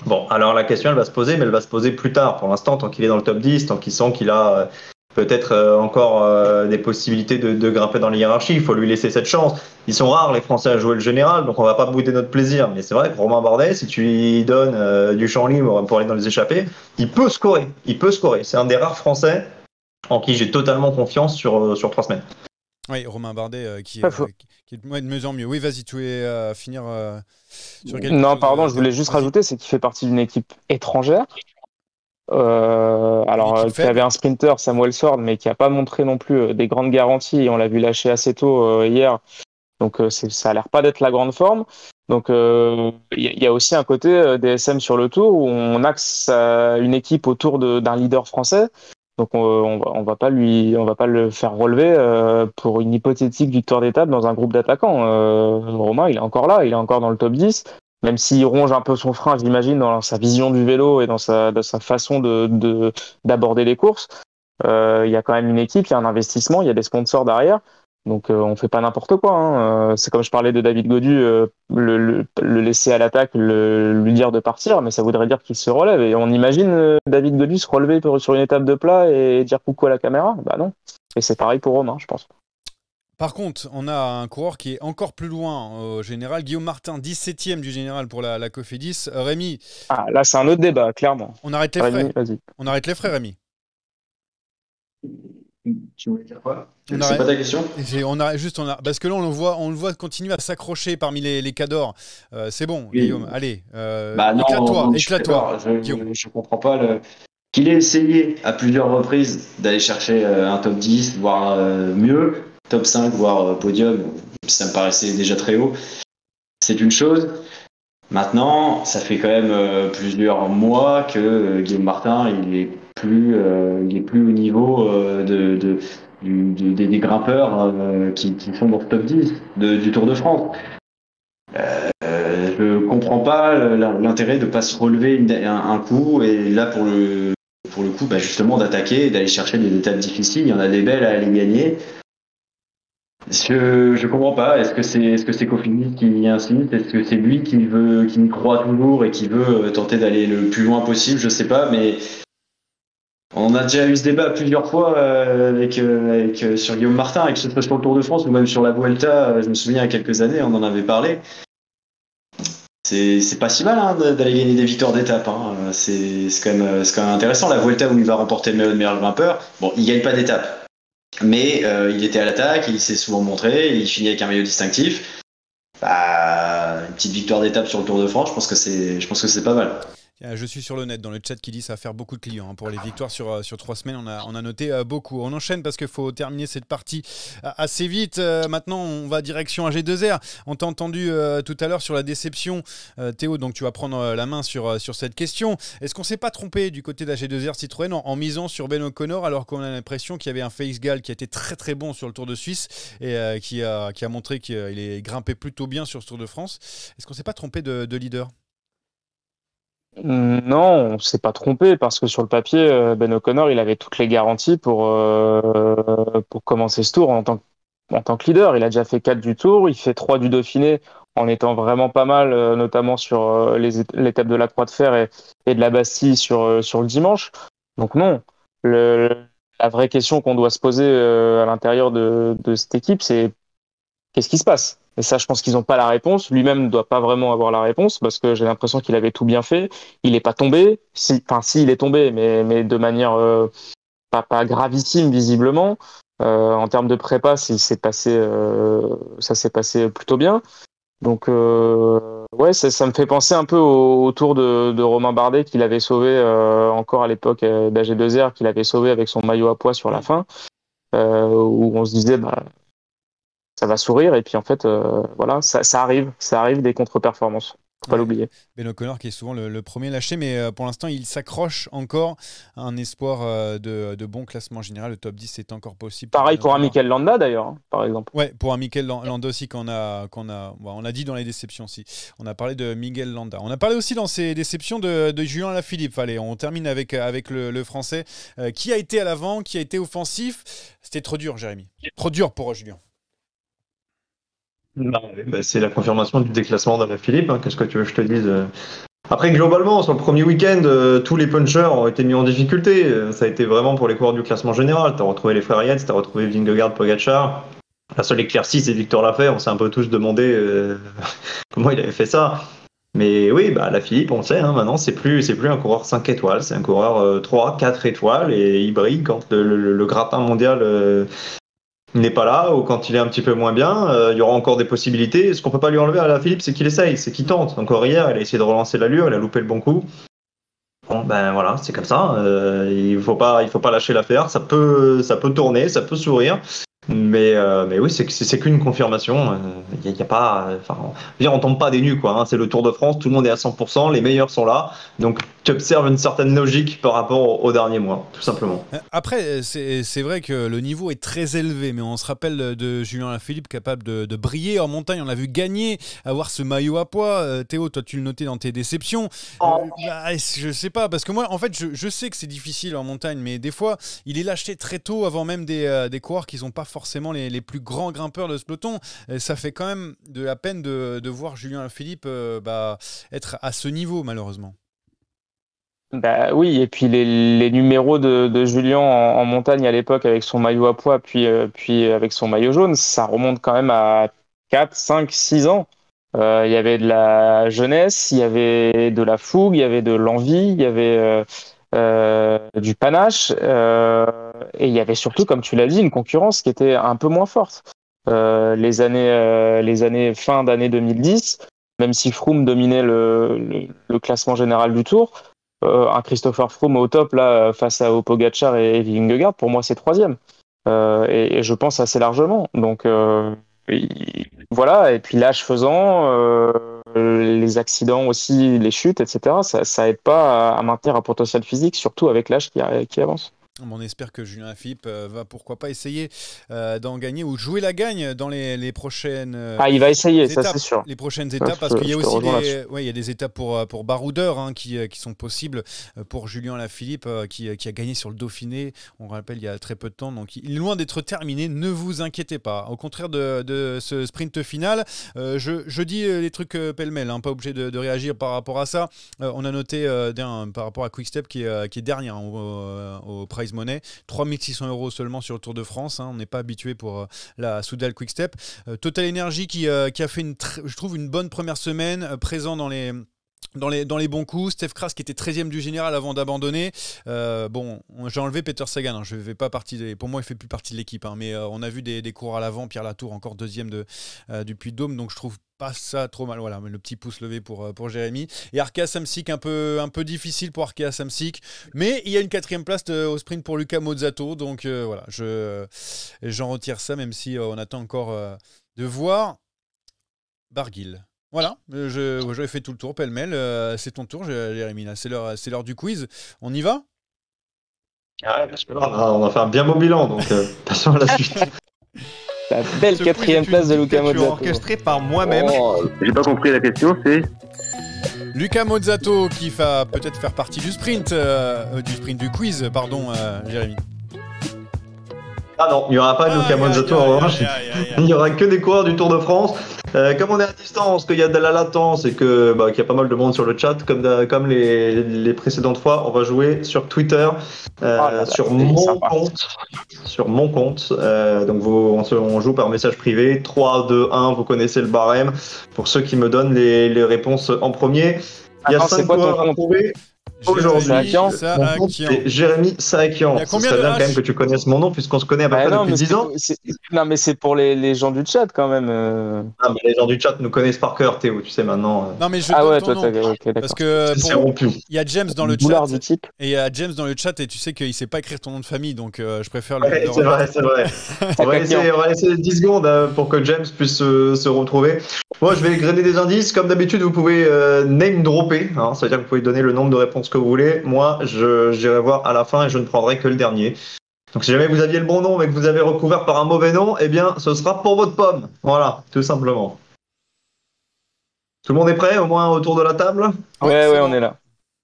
Bon, alors la question, elle va se poser, mais elle va se poser plus tard. Pour l'instant, tant qu'il est dans le top 10, tant qu'il sent qu'il a... peut-être encore des possibilités de grimper dans la hiérarchie. Il faut lui laisser cette chance. Ils sont rares, les Français, à jouer le général, donc on va pas bouder notre plaisir. Mais c'est vrai que Romain Bardet, si tu lui donnes du champ libre pour aller dans les échappées, il peut scorer. Il peut scorer. C'est un des rares Français en qui j'ai totalement confiance sur 3 semaines. Oui, Romain Bardet qui est de mieux en mieux. Oui, vas-y, tu voulais finir sur quelque chose. Non, pardon, je voulais juste rajouter, c'est qu'il fait partie d'une équipe étrangère. Alors qui avait un sprinter, Samuel Sword, mais qui n'a pas montré non plus des grandes garanties, et on l'a vu lâcher assez tôt hier, donc ça a l'air pas d'être la grande forme. Donc il y a aussi un côté DSM sur le tour où on axe une équipe autour d'un leader français, donc on va pas le faire relever pour une hypothétique victoire d'étape dans un groupe d'attaquants. Romain, il est encore là, il est encore dans le top 10. Même s'il ronge un peu son frein, j'imagine, dans sa vision du vélo et dans sa façon d'aborder les courses, il y a quand même une équipe, il y a un investissement, il y a des sponsors derrière. Donc on fait pas n'importe quoi. Hein. C'est comme je parlais de David Gaudu, le laisser à l'attaque, lui dire de partir, mais ça voudrait dire qu'il se relève. Et on imagine David Gaudu se relever sur une étape de plat et dire coucou à la caméra. Bah non. Et c'est pareil pour Romain, je pense. Par contre, on a un coureur qui est encore plus loin au général. Guillaume Martin, 17e du général pour la Cofidis. Rémi. Ah, là, c'est un autre débat, clairement. On arrête les frais. Vas-y. On arrête les frais, Rémi. Tu voulais dire quoi? On C'est a, pas ta question? parce que là on le voit continuer à s'accrocher parmi les cadors. C'est bon, Oui. Guillaume. Allez, Bah non, je suis éclate-toi, d'accord. Guillaume. Je comprends pas qu'il ait essayé à plusieurs reprises d'aller chercher un top 10, voire mieux, top 5, voire podium. Ça me paraissait déjà très haut. C'est une chose. Maintenant, ça fait quand même plusieurs mois que Guillaume Martin, il est plus au niveau des grimpeurs qui sont dans ce top 10 du Tour de France. Je comprends pas l'intérêt de pas se relever un coup et là pour le coup, bah justement d'attaquer et d'aller chercher des étapes difficiles. Il y en a des belles à aller gagner. Je comprends pas. Est-ce que c'est Cofidis qui insiste? Est-ce que c'est lui qui y croit toujours et qui veut tenter d'aller le plus loin possible? Je sais pas, mais on a déjà eu ce débat plusieurs fois sur Guillaume Martin, et que ce soit sur le Tour de France ou même sur la Vuelta. Je me souviens il y a quelques années, on en avait parlé. C'est pas si mal hein, d'aller gagner des victoires d'étape. Hein. C'est quand même intéressant. La Vuelta où il va remporter le meilleur grimpeur. Bon, il gagne pas d'étape. Mais il était à l'attaque, il s'est souvent montré, il finit avec un maillot distinctif. Bah, une petite victoire d'étape sur le Tour de France, je pense que c'est pas mal. Je suis sur le net dans le chat qui dit ça va faire beaucoup de clients hein, pour les victoires sur 3 semaines. On a noté beaucoup. On enchaîne parce qu'il faut terminer cette partie assez vite. Maintenant, on va direction AG2R. On t'a entendu tout à l'heure sur la déception. Théo, donc tu vas prendre la main sur cette question. Est-ce qu'on s'est pas trompé du côté d'AG2R Citroën en misant sur Ben O'Connor alors qu'on a l'impression qu'il y avait un Félix Gall qui a été très très bon sur le Tour de Suisse et qui a montré qu'il est grimpé plutôt bien sur ce Tour de France. Est-ce qu'on s'est pas trompé de leader? Non, on s'est pas trompé parce que sur le papier, Ben O'Connor, il avait toutes les garanties pour commencer ce tour en tant que leader. Il a déjà fait 4 du Tour, il fait 3 du Dauphiné en étant vraiment pas mal, notamment sur l'étape de la Croix de Fer et de la Bastille sur le dimanche. Donc non, la vraie question qu'on doit se poser à l'intérieur de cette équipe, c'est qu'est-ce qui se passe? Et ça, je pense qu'ils n'ont pas la réponse. Lui-même ne doit pas vraiment avoir la réponse parce que j'ai l'impression qu'il avait tout bien fait. Il n'est pas tombé. Si, il est tombé, mais de manière pas gravissime visiblement. En termes de prépa, ça s'est passé plutôt bien. Donc ouais, ça me fait penser un peu au tour de Romain Bardet qu'il avait sauvé encore à l'époque d'AG2R, qu'il avait sauvé avec son maillot à pois sur la fin, où on se disait bah ça va sourire et puis en fait voilà ça arrive des contre-performances, faut pas l'oublier. Ben O'Connor qui est souvent le premier lâché, mais pour l'instant il s'accroche encore à un espoir de bon classement général. Le top 10 c'est encore possible. Pareil pour un Mikel Landa d'ailleurs hein, par exemple. Ouais, pour un Mikel Landa aussi on a dit dans les déceptions aussi. On a parlé de Miguel Landa. On a parlé aussi dans ces déceptions de Julien Alaphilippe. Allez, on termine avec le français qui a été à l'avant, qui a été offensif. C'était trop dur, Jérémy. Trop dur pour Julien. C'est la confirmation du déclassement d'Alaphilippe. Hein. Qu'est-ce que tu veux que je te dise? Après, globalement, sur le premier week-end, tous les punchers ont été mis en difficulté. Ça a été vraiment pour les coureurs du classement général. Tu as retrouvé les frères Yates, tu as retrouvé Vingegaard, Pogacar. La seule éclaircie, c'est Victor Lafay. On s'est un peu tous demandé comment il avait fait ça. Mais oui, Alaphilippe, on le sait, hein, maintenant, c'est plus un coureur 5 étoiles, c'est un coureur 3, 4 étoiles et il brille quand le gratin mondial n'est pas là ou quand il est un petit peu moins bien, il y aura encore des possibilités. Ce qu'on peut pas lui enlever à Alaphilippe, c'est qu'il essaye, c'est qu'il tente. Encore hier, il a essayé de relancer l'allure, il a loupé le bon coup. Bon, voilà, c'est comme ça. Il faut pas lâcher l'affaire. Ça peut tourner, ça peut sourire. Mais oui, c'est qu'une confirmation. Il y a pas, on tombe pas des nues quoi. Hein. C'est le Tour de France, tout le monde est à 100%, les meilleurs sont là. Donc tu observes une certaine logique par rapport aux derniers mois, tout simplement. Après, c'est vrai que le niveau est très élevé, mais on se rappelle de Julien Alaphilippe capable de briller en montagne. On l'a vu gagner, avoir ce maillot à pois. Théo, toi tu le notais dans tes déceptions. Je sais pas, parce que moi, en fait, je sais que c'est difficile en montagne, mais des fois, il est lâché très tôt avant même des coureurs qui sont pas forcément les plus grands grimpeurs de ce peloton. Ça fait quand même de la peine de voir Julien Alaphilippe être à ce niveau, malheureusement. Bah oui, et puis les numéros de Julien en montagne à l'époque avec son maillot à pois, puis avec son maillot jaune, ça remonte quand même à 4, 5, 6 ans. Il y avait de la jeunesse, il y avait de la fougue, il y avait de l'envie, il y avait du panache. il y avait surtout, comme tu l'as dit, une concurrence qui était un peu moins forte. Les années fin d'année 2010, même si Froome dominait le classement général du Tour, un Christopher Froome au top là face à Pogačar et Vingegaard, pour moi c'est troisième. Et je pense assez largement. Donc voilà, et puis l'âge faisant, les accidents aussi, les chutes, etc., ça aide pas à maintenir un potentiel physique, surtout avec l'âge qui avance. On espère que Julien Lafilippe va pourquoi pas essayer d'en gagner ou jouer la gagne dans les prochaines il va essayer, étapes, ça c'est sûr. Les prochaines étapes, parce qu'il y a aussi il y a des étapes pour baroudeurs qui sont possibles pour Julien Lafilippe qui a gagné sur le Dauphiné, on rappelle il y a très peu de temps, donc il est loin d'être terminé, ne vous inquiétez pas. Au contraire de ce sprint final, je dis les trucs pêle-mêle, pas obligé de réagir par rapport à ça. On a noté par rapport à Quick-Step qui est dernier au prize money, 3 600 € seulement sur le Tour de France, on n'est pas habitué pour la Soudal Quick-Step. Total Energy qui a fait je trouve une bonne première semaine, présent dans les bons coups. Steph Kras qui était 13e du général avant d'abandonner. J'ai enlevé Peter Sagan, je vais pas pour moi il fait plus partie de l'équipe, mais on a vu des coureurs à l'avant, Pierre Latour encore 2e du Puy-de-Dôme, donc je trouve pas ça trop mal. Voilà, le petit pouce levé pour Jérémy. Et Arkea Samsic un peu difficile pour Arkea Samsic, mais il y a une 4e place au sprint pour Luca Mozzato, donc voilà, j'en retire ça, même si on attend encore de voir Barguil. Voilà, j'avais fait tout le tour, pêle-mêle. C'est ton tour, Jérémy. Là, c'est l'heure du quiz. On y va ? On va faire un bien beau bilan, donc passons à la suite. La belle 4e place de Luca Mozzato. Orchestré par moi-même. J'ai pas compris la question, c'est Luca Mozzato qui va peut-être faire partie du sprint du quiz, pardon, Jérémy. Ah non, il n'y aura pas de Luca Mozzato en revanche. Il n'y aura que des coureurs du Tour de France. Comme on est à distance, qu'il y a de la latence et qu'il y a pas mal de monde sur le chat, comme les précédentes fois, on va jouer sur Twitter, sur mon compte. Donc on joue par message privé. 3, 2, 1, vous connaissez le barème. Pour ceux qui me donnent les réponses en premier, il y a 5 coureurs à trouver. Aujourd'hui, c'est Jérémy Saakian. Ce serait bien quand même que tu connaisses mon nom puisqu'on se connaît à peu près depuis 10 ans. Non, mais c'est pour les gens du chat quand même. Mais les gens du chat nous connaissent par cœur, Théo, tu sais maintenant. Non, mais je donne ton nom. Okay, parce que il y a James dans le chat. Et il y a James dans le chat et tu sais qu'il sait pas écrire ton nom de famille, donc je préfère le. C'est vrai. On va laisser 10 secondes pour que James puisse se retrouver. Moi, je vais grainer des indices. Comme d'habitude, vous pouvez name dropper. Ça veut dire que vous pouvez donner le nombre de réponses que vous voulez. Moi, j'irai voir à la fin et je ne prendrai que le dernier. Donc si jamais vous aviez le bon nom mais que vous avez recouvert par un mauvais nom, eh bien ce sera pour votre pomme. Voilà, tout simplement. Tout le monde est prêt, au moins autour de la table ? Ouais, on est là.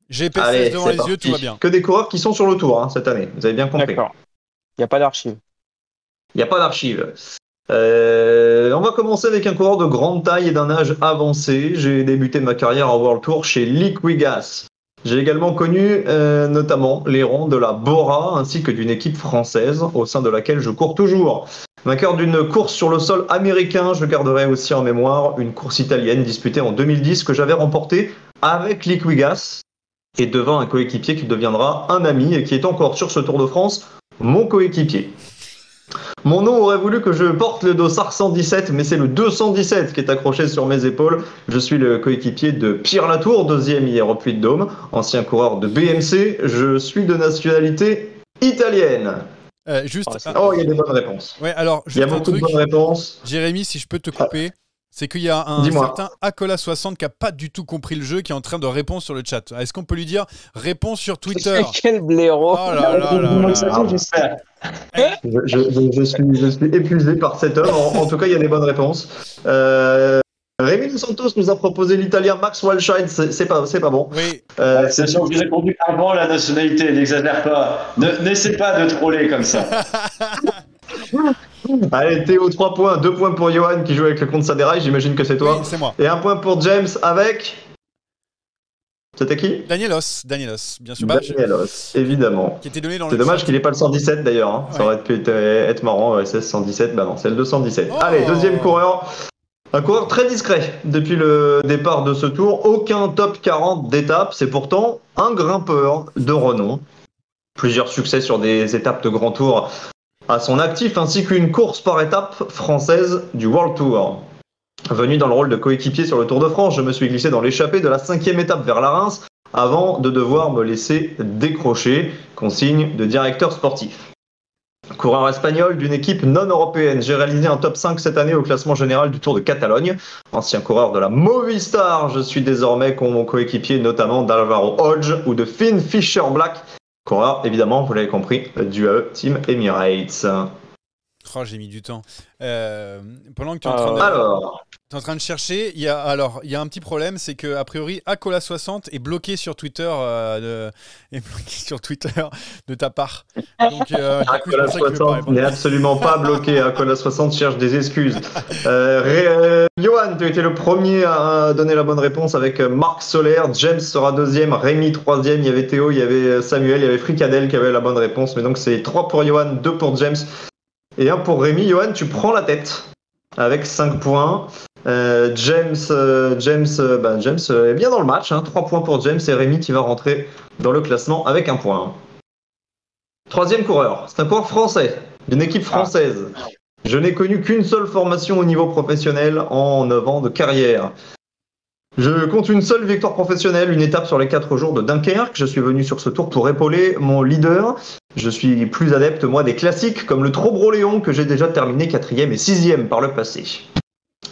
J'ai PCS devant les yeux, tout va bien. Que des coureurs qui sont sur le tour cette année, vous avez bien compris. D'accord. Il n'y a pas d'archive. Il n'y a pas d'archive. On va commencer avec un coureur de grande taille et d'un âge avancé. J'ai débuté ma carrière en World Tour chez Liquigas. J'ai également connu notamment les ronds de la Bora ainsi que d'une équipe française au sein de laquelle je cours toujours. Vainqueur d'une course sur le sol américain, je garderai aussi en mémoire une course italienne disputée en 2010 que j'avais remportée avec Liquigas et devant un coéquipier qui deviendra un ami et qui est encore sur ce Tour de France, mon coéquipier. Mon nom aurait voulu que je porte le dossard 117, mais c'est le 217 qui est accroché sur mes épaules. Je suis le coéquipier de Pierre Latour, 2e hier au Puy-de-Dôme, ancien coureur de BMC. Je suis de nationalité italienne. Il y a des bonnes réponses. Ouais, alors, il y a beaucoup de bonnes réponses. Jérémy, si je peux te couper, c'est qu'il y a un certain Acola60 qui n'a pas du tout compris le jeu, qui est en train de répondre sur le chat. Est-ce qu'on peut lui dire réponse sur Twitter ? Quel blaireau! Oh là là. Je suis épuisé par cette heure. En tout cas, il y a des bonnes réponses. Rémi Dos Santos nous a proposé l'italien Max Walscheid, c'est pas bon. Oui. C'est sûr que j'ai répondu avant la nationalité, n'exagère pas. N'essaie pas de troller comme ça. Allez, Théo, 3 points, 2 points pour Johan qui joue avec le compte Saderaï, j'imagine que c'est toi. Oui, c'est moi. Et 1 point pour James avec. C'était qui ? Danielos, bien sûr. Danielos, évidemment. Qui était donné dans c'est le dommage chat. qu'il n'ait pas le 117 d'ailleurs. Ça aurait pu être marrant, SS 117. Bah non, c'est le 217. Allez, deuxième coureur. Un coureur très discret depuis le départ de ce tour. Aucun top 40 d'étape. C'est pourtant un grimpeur de renom. Plusieurs succès sur des étapes de grand tour à son actif, ainsi qu'une course par étape française du World Tour. Venu dans le rôle de coéquipier sur le Tour de France, je me suis glissé dans l'échappée de la 5e étape vers la Reims avant de devoir me laisser décrocher, consigne de directeur sportif. Coureur espagnol d'une équipe non européenne, j'ai réalisé un top 5 cette année au classement général du Tour de Catalogne. Ancien coureur de la Movistar, je suis désormais mon coéquipier notamment d'Alvaro Hodge ou de Finn Fisher Black. Coureur, évidemment, vous l'avez compris, du AE Team Emirates. Oh, j'ai mis du temps. Pendant que tu es en train de chercher, il y a un petit problème, c'est que a priori Acola60 est bloqué sur Twitter, de ta part. Donc Acola60 n'est absolument pas bloqué. Acola60 cherche des excuses. Johan, tu as été le premier à donner la bonne réponse avec Marc Soler. James sera deuxième, Rémi troisième. Il y avait Théo, il y avait Samuel, il y avait Fricadel qui avait la bonne réponse. Mais donc c'est 3 pour Johan, 2 pour James. Et 1 pour Rémi. Johan, tu prends la tête avec 5 points. James est bien dans le match. 3 points pour James et Rémi qui va rentrer dans le classement avec 1 point. Troisième coureur, c'est un coureur français, d'une équipe française. Je n'ai connu qu'une seule formation au niveau professionnel en 9 ans de carrière. Je compte une seule victoire professionnelle, une étape sur les 4 jours de Dunkerque. Je suis venu sur ce tour pour épauler mon leader. Je suis plus adepte, moi, des classiques, comme le Trobro-Léon, que j'ai déjà terminé 4e et 6e par le passé.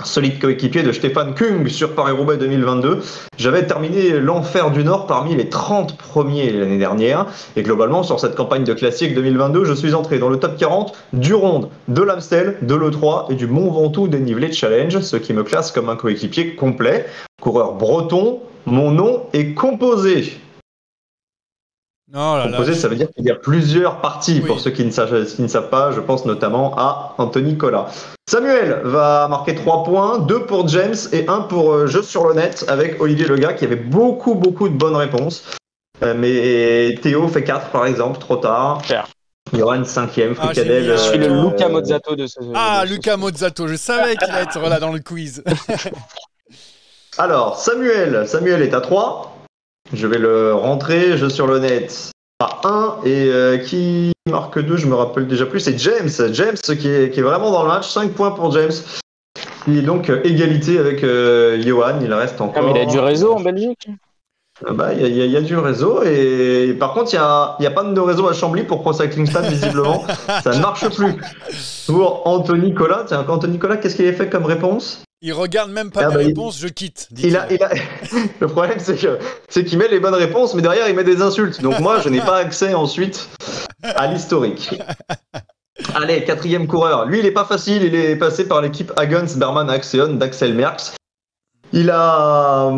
Solide coéquipier de Stéphane Kung sur Paris-Roubaix 2022. J'avais terminé l'Enfer du Nord parmi les 30 premiers l'année dernière. Et globalement, sur cette campagne de classique 2022, je suis entré dans le top 40 du Ronde, de l'Amstel, de l'E3 et du Mont Ventoux dénivelé challenge, ce qui me classe comme un coéquipier complet. Coureur breton, mon nom est composé. Composé, ça veut dire qu'il y a plusieurs parties. Oui. Pour ceux qui ne savent pas, je pense notamment à Anthony Collat. Samuel va marquer 3 points, 2 pour James et 1 pour Jeu sur le net avec Olivier Lega qui avait beaucoup de bonnes réponses. Mais Théo fait 4 par exemple, trop tard. Johan 5e, Fricadel. Je suis le Luca Mozzato de ce jeu. Luca Mozzato, je savais qu'il allait être là dans le quiz. Alors, Samuel est à 3. Je vais le rentrer, Jeu sur le net à 1. Et qui marque 2, je me rappelle déjà plus, c'est James. James qui est vraiment dans le match. 5 points pour James. Il est donc égalité avec Johan. Il reste encore. Mais il a du réseau en Belgique. Il y a du réseau. Et par contre, il n'y a pas de réseau à Chambly pour Pro Cycling Stade, visiblement. Ça ne marche plus. Pour Anthony Collat. Tiens, Anthony Collat, qu'est-ce qu'il a fait comme réponse ? Il regarde même pas mes réponses, je quitte. Le problème, c'est qu'il met les bonnes réponses, mais derrière, il met des insultes. Donc moi, je n'ai pas accès ensuite à l'historique. Allez, 4e coureur. Lui, il n'est pas facile. Il est passé par l'équipe Hagens Berman Axeon d'Axel Merckx. Il a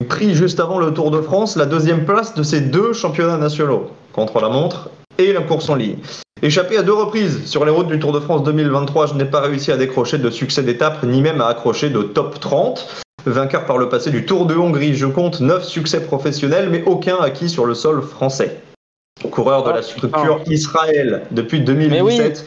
pris juste avant le Tour de France la 2e place de ses 2 championnats nationaux, contre-la-montre et la course en ligne. Échappé à 2 reprises sur les routes du Tour de France 2023, je n'ai pas réussi à décrocher de succès d'étape, ni même à accrocher de top 30. Vainqueur par le passé du Tour de Hongrie, je compte 9 succès professionnels, mais aucun acquis sur le sol français. Coureur de la structure Israël depuis 2017,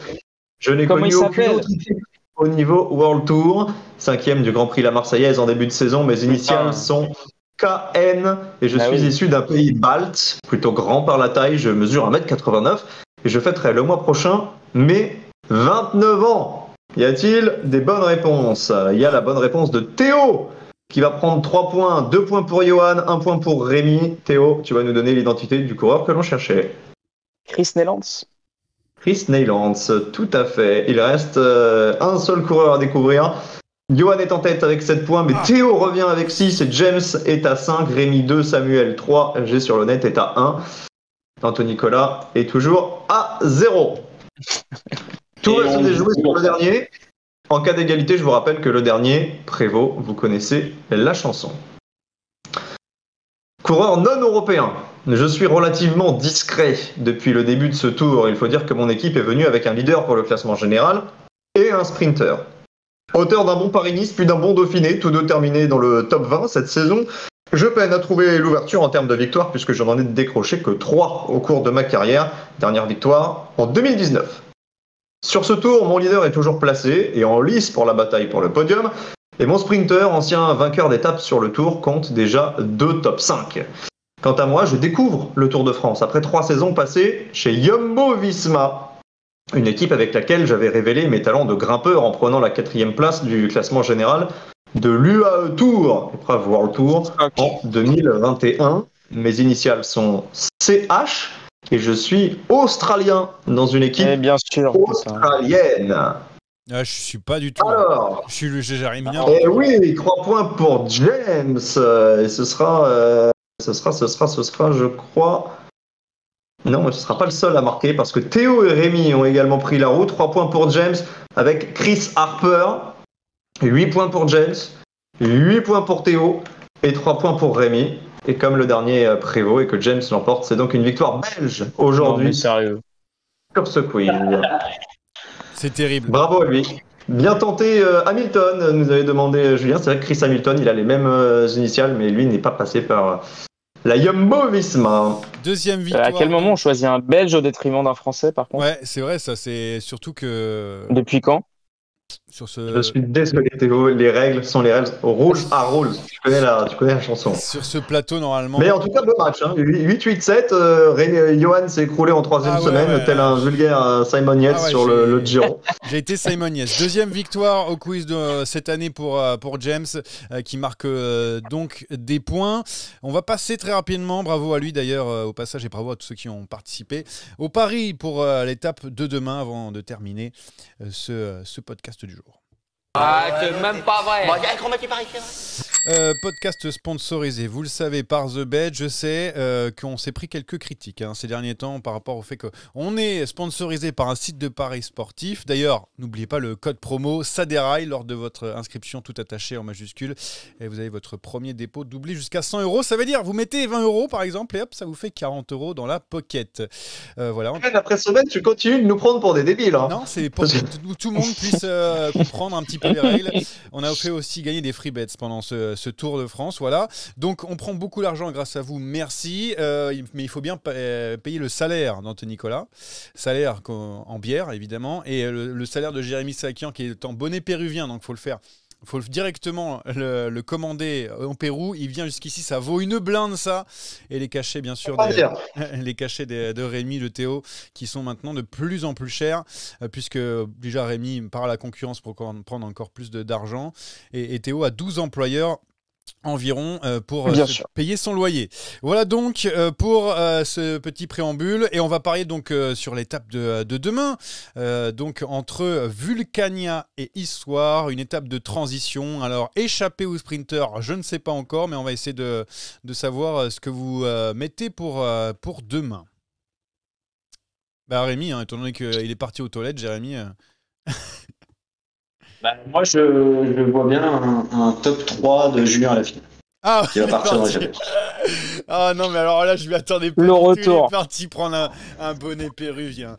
je n'ai connu aucune autre équipe au niveau World Tour. 5e du Grand Prix La Marseillaise en début de saison, mes initiales sont KN, et je suis issu d'un pays balte, plutôt grand par la taille, je mesure 1m89. Et je fêterai le mois prochain mes 29 ans. Y a-t-il des bonnes réponses ? Il y a la bonne réponse de Théo qui va prendre 3 points, 2 points pour Johan, 1 point pour Rémi. Théo, tu vas nous donner l'identité du coureur que l'on cherchait. Chris Neylands. Chris Neylands, tout à fait. Il reste un seul coureur à découvrir. Johan est en tête avec 7 points, mais Théo revient avec 6 et James est à 5, Rémi 2, Samuel 3, G sur le net est à 1. Anthony Collat est toujours à 0. Tout va se déjouer sur le dernier. En cas d'égalité, je vous rappelle que le dernier prévaut. Vous connaissez la chanson. Coureur non européen. Je suis relativement discret depuis le début de ce tour. Il faut dire que mon équipe est venue avec un leader pour le classement général et un sprinter. Auteur d'un bon Paris-Nice puis d'un bon Dauphiné, tous deux terminés dans le top 20 cette saison. Je peine à trouver l'ouverture en termes de victoire puisque je n'en ai décroché que 3 au cours de ma carrière. Dernière victoire en 2019. Sur ce tour, mon leader est toujours placé et en lice pour la bataille pour le podium. Et mon sprinter, ancien vainqueur d'étape sur le tour, compte déjà 2 top 5. Quant à moi, je découvre le Tour de France après 3 saisons passées chez Jumbo-Visma, une équipe avec laquelle j'avais révélé mes talents de grimpeur en prenant la 4e place du classement général de l'UAE Tour, épreuve World Tour, en 2021. Mes initiales sont CH et je suis australien dans une équipe bien sûr, australienne. Ah, je suis pas du tout. Alors, je suis le Jérémy. Et oui, 3 points pour James. Et ce sera, je crois. Non, ce sera pas le seul à marquer parce que Théo et Rémi ont également pris la route. 3 points pour James avec Chris Harper. 8 points pour James, 8 points pour Théo et 3 points pour Rémi. Et comme le dernier prévaut et que James l'emporte, c'est donc une victoire belge aujourd'hui sur ce quiz. C'est terrible. Bravo à lui. Bien tenté, Hamilton, nous avait demandé Julien. C'est vrai que Chris Hamilton, il a les mêmes initiales, mais lui n'est pas passé par la Jumbo-Visma. Deuxième victoire. À quel moment on choisit un Belge au détriment d'un Français, par contre? Ouais, c'est vrai, ça. C'est surtout que. Depuis quand? Sur ce... Je suis désolé Théo, les règles sont les règles. Rules are rules. Tu connais la chanson. Sur ce plateau, normalement. Mais en tout cas, beau match. Hein. 8-8-7. Johan s'est écroulé en 3e semaine, tel un vulgaire Simon Yates sur le Giro. J'ai été Simon Yates. Deuxième victoire au quiz de cette année pour James, qui marque donc des points. On va passer très rapidement, bravo à lui d'ailleurs au passage et bravo à tous ceux qui ont participé, au pari pour l'étape de demain avant de terminer ce podcast du jour. Ah, c'est même pas vrai. Podcast sponsorisé, vous le savez, par The Bet. Je sais qu'on s'est pris quelques critiques ces derniers temps par rapport au fait qu'on est sponsorisé par un site de paris sportif. D'ailleurs, n'oubliez pas le code promo SADERAIL lors de votre inscription tout attaché en majuscule. Et vous avez votre premier dépôt doublé jusqu'à 100 €. Ça veut dire, vous mettez 20 € par exemple et hop, ça vous fait 40 € dans la pocket. Voilà. Semaine après semaine, tu continues de nous prendre pour des débiles. Hein. Non, c'est pour que tout le monde puisse comprendre un petit peu les règles. On a fait aussi gagner des free bets pendant ce Tour de France, voilà. Donc on prend beaucoup d'argent grâce à vous, merci. Mais il faut bien payer le salaire d'Anthony Nicolas, salaire en bière évidemment, et le salaire de Jérémy Sakian qui est en bonnet péruvien, donc faut le faire. Il faut directement le commander en Pérou. Il vient jusqu'ici, ça vaut une blinde ça. Et les cachets, bien sûr, les cachets de Rémi, de Théo, qui sont maintenant de plus en plus chers, puisque déjà Rémi part à la concurrence pour prendre encore plus d'argent. Et Théo a 12 employeurs environ pour payer son loyer. Voilà donc pour ce petit préambule, et on va parler donc sur l'étape de demain, donc entre Vulcania et Issoire, une étape de transition. Alors échappé ou sprinter, je ne sais pas encore, mais on va essayer de savoir ce que vous mettez pour demain. Bah Rémi, étant donné qu'il est parti aux toilettes, Jérémy... moi, je vois bien un top 3 de Julien Alaphilippe. Ah, qui va partir dans les Japon. Ah non, mais alors là, je m'y attendais pas. Le retour. Il est parti prendre un bonnet péruvien.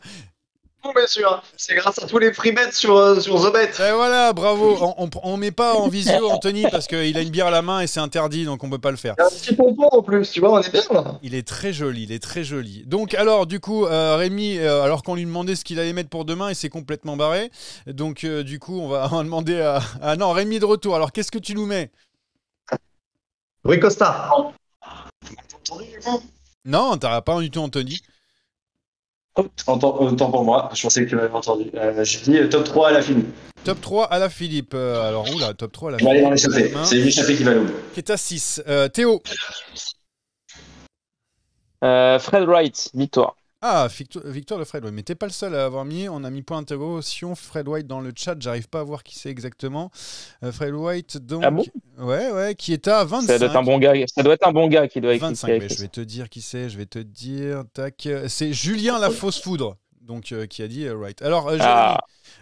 Bon, bien sûr, c'est grâce à tous les free bets sur The Bet. Et voilà, bravo. On met pas en visio Anthony parce qu'il a une bière à la main et c'est interdit, donc on peut pas le faire. Il y a un petit pompon en plus, tu vois, on est bien là. Il est très joli, Donc alors du coup, Rémi, alors qu'on lui demandait ce qu'il allait mettre pour demain, il s'est complètement barré. Donc du coup, on va demander à... non, Rémi est de retour. Alors qu'est-ce que tu nous mets? Rui Costa. Non, t'as pas du tout Anthony. Autant pour moi, je pensais que tu m'avais entendu. J'ai dit top 3 à la Philippe. Top 3 à la Philippe. Alors, oula, top 3 à la Philippe. On va aller Philippe. dans l'échappée. C'est l'échappée qui va l'ouvrir. Qui est à 6. Théo. Fred Wright, victoire. Ah, victoire de Fred White. Mais t'es pas le seul à avoir mis. On a mis point d'interrogation Fred White dans le chat. J'arrive pas à voir qui c'est exactement. Fred White, donc. Ah bon? Ouais, qui est à 25. Ça doit être un bon gars. Ça doit être un bon gars qui doit écrire. 25, mais je vais te dire qui c'est. Tac. C'est Julien La Fausse Foudre. Donc, qui a dit Wright. Alors, Jérémy,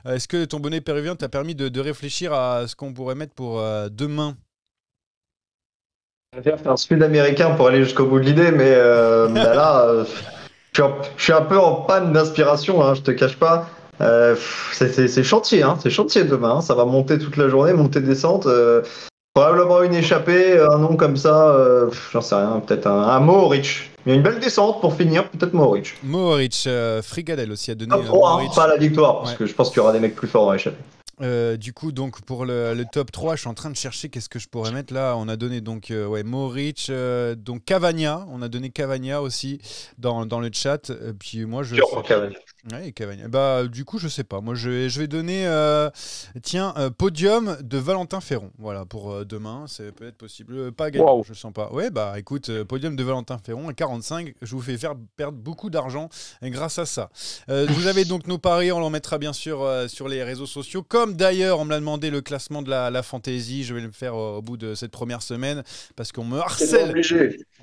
est-ce que ton bonnet péruvien t'a permis de réfléchir à ce qu'on pourrait mettre pour demain? Je vais faire un sud-américain pour aller jusqu'au bout de l'idée, mais là. Je suis un peu en panne d'inspiration, hein, je te cache pas. C'est chantier, hein, c'est chantier demain. Hein, ça va monter toute la journée, monter-descente. Probablement une échappée, un nom comme ça, j'en sais rien, peut-être un Mohoric. Il y a une belle descente pour finir, peut-être Mohoric. Mohoric, Frigadel aussi a donné. Top 3, hein, pas la victoire, parce que je pense qu'il y aura des mecs plus forts dans l'échappée. Du coup, donc pour le top 3, je suis en train de chercher qu'est-ce que je pourrais mettre là. On a donné donc Mohoric, donc Cavagna. On a donné Cavagna aussi dans le chat. Puis moi, je. Ouais, Cavagna. Bah, du coup, je sais pas. Moi, je vais donner podium de Valentin Ferron. Voilà, pour demain, c'est peut-être possible. Pas gagnant, je sens pas. Ouais, bah écoute, podium de Valentin Ferron à 45. Je vous fais faire perdre beaucoup d'argent grâce à ça. Vous avez donc nos paris, on l'en mettra bien sûr sur les réseaux sociaux. Comme d'ailleurs, on me l'a demandé le classement de la fantasy, je vais le faire au bout de cette première semaine parce qu'on me harcèle.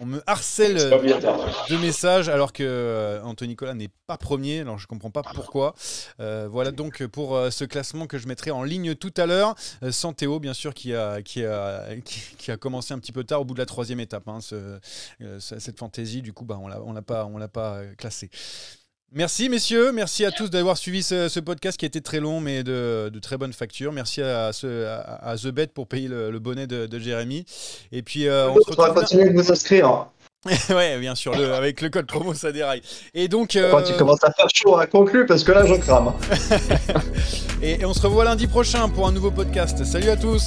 On me harcèle de messages alors que Anthony Nicolas n'est pas premier. Alors je comprends pas pourquoi. Voilà donc pour ce classement que je mettrai en ligne tout à l'heure. Sans Théo, bien sûr, qui a commencé un petit peu tard au bout de la 3e étape. Hein, cette fantasy, du coup, bah, on l'a pas classé. Merci messieurs, merci à tous d'avoir suivi ce podcast qui a été très long mais de très bonne facture. Merci à The Bet pour payer le bonnet de Jérémy. Et puis on se retrouve. Continuer de vous inscrire. Ouais, bien sûr, avec le code promo ça déraille. Et donc tu commences à faire chaud à conclure parce que là je crame. et on se revoit lundi prochain pour un nouveau podcast. Salut à tous.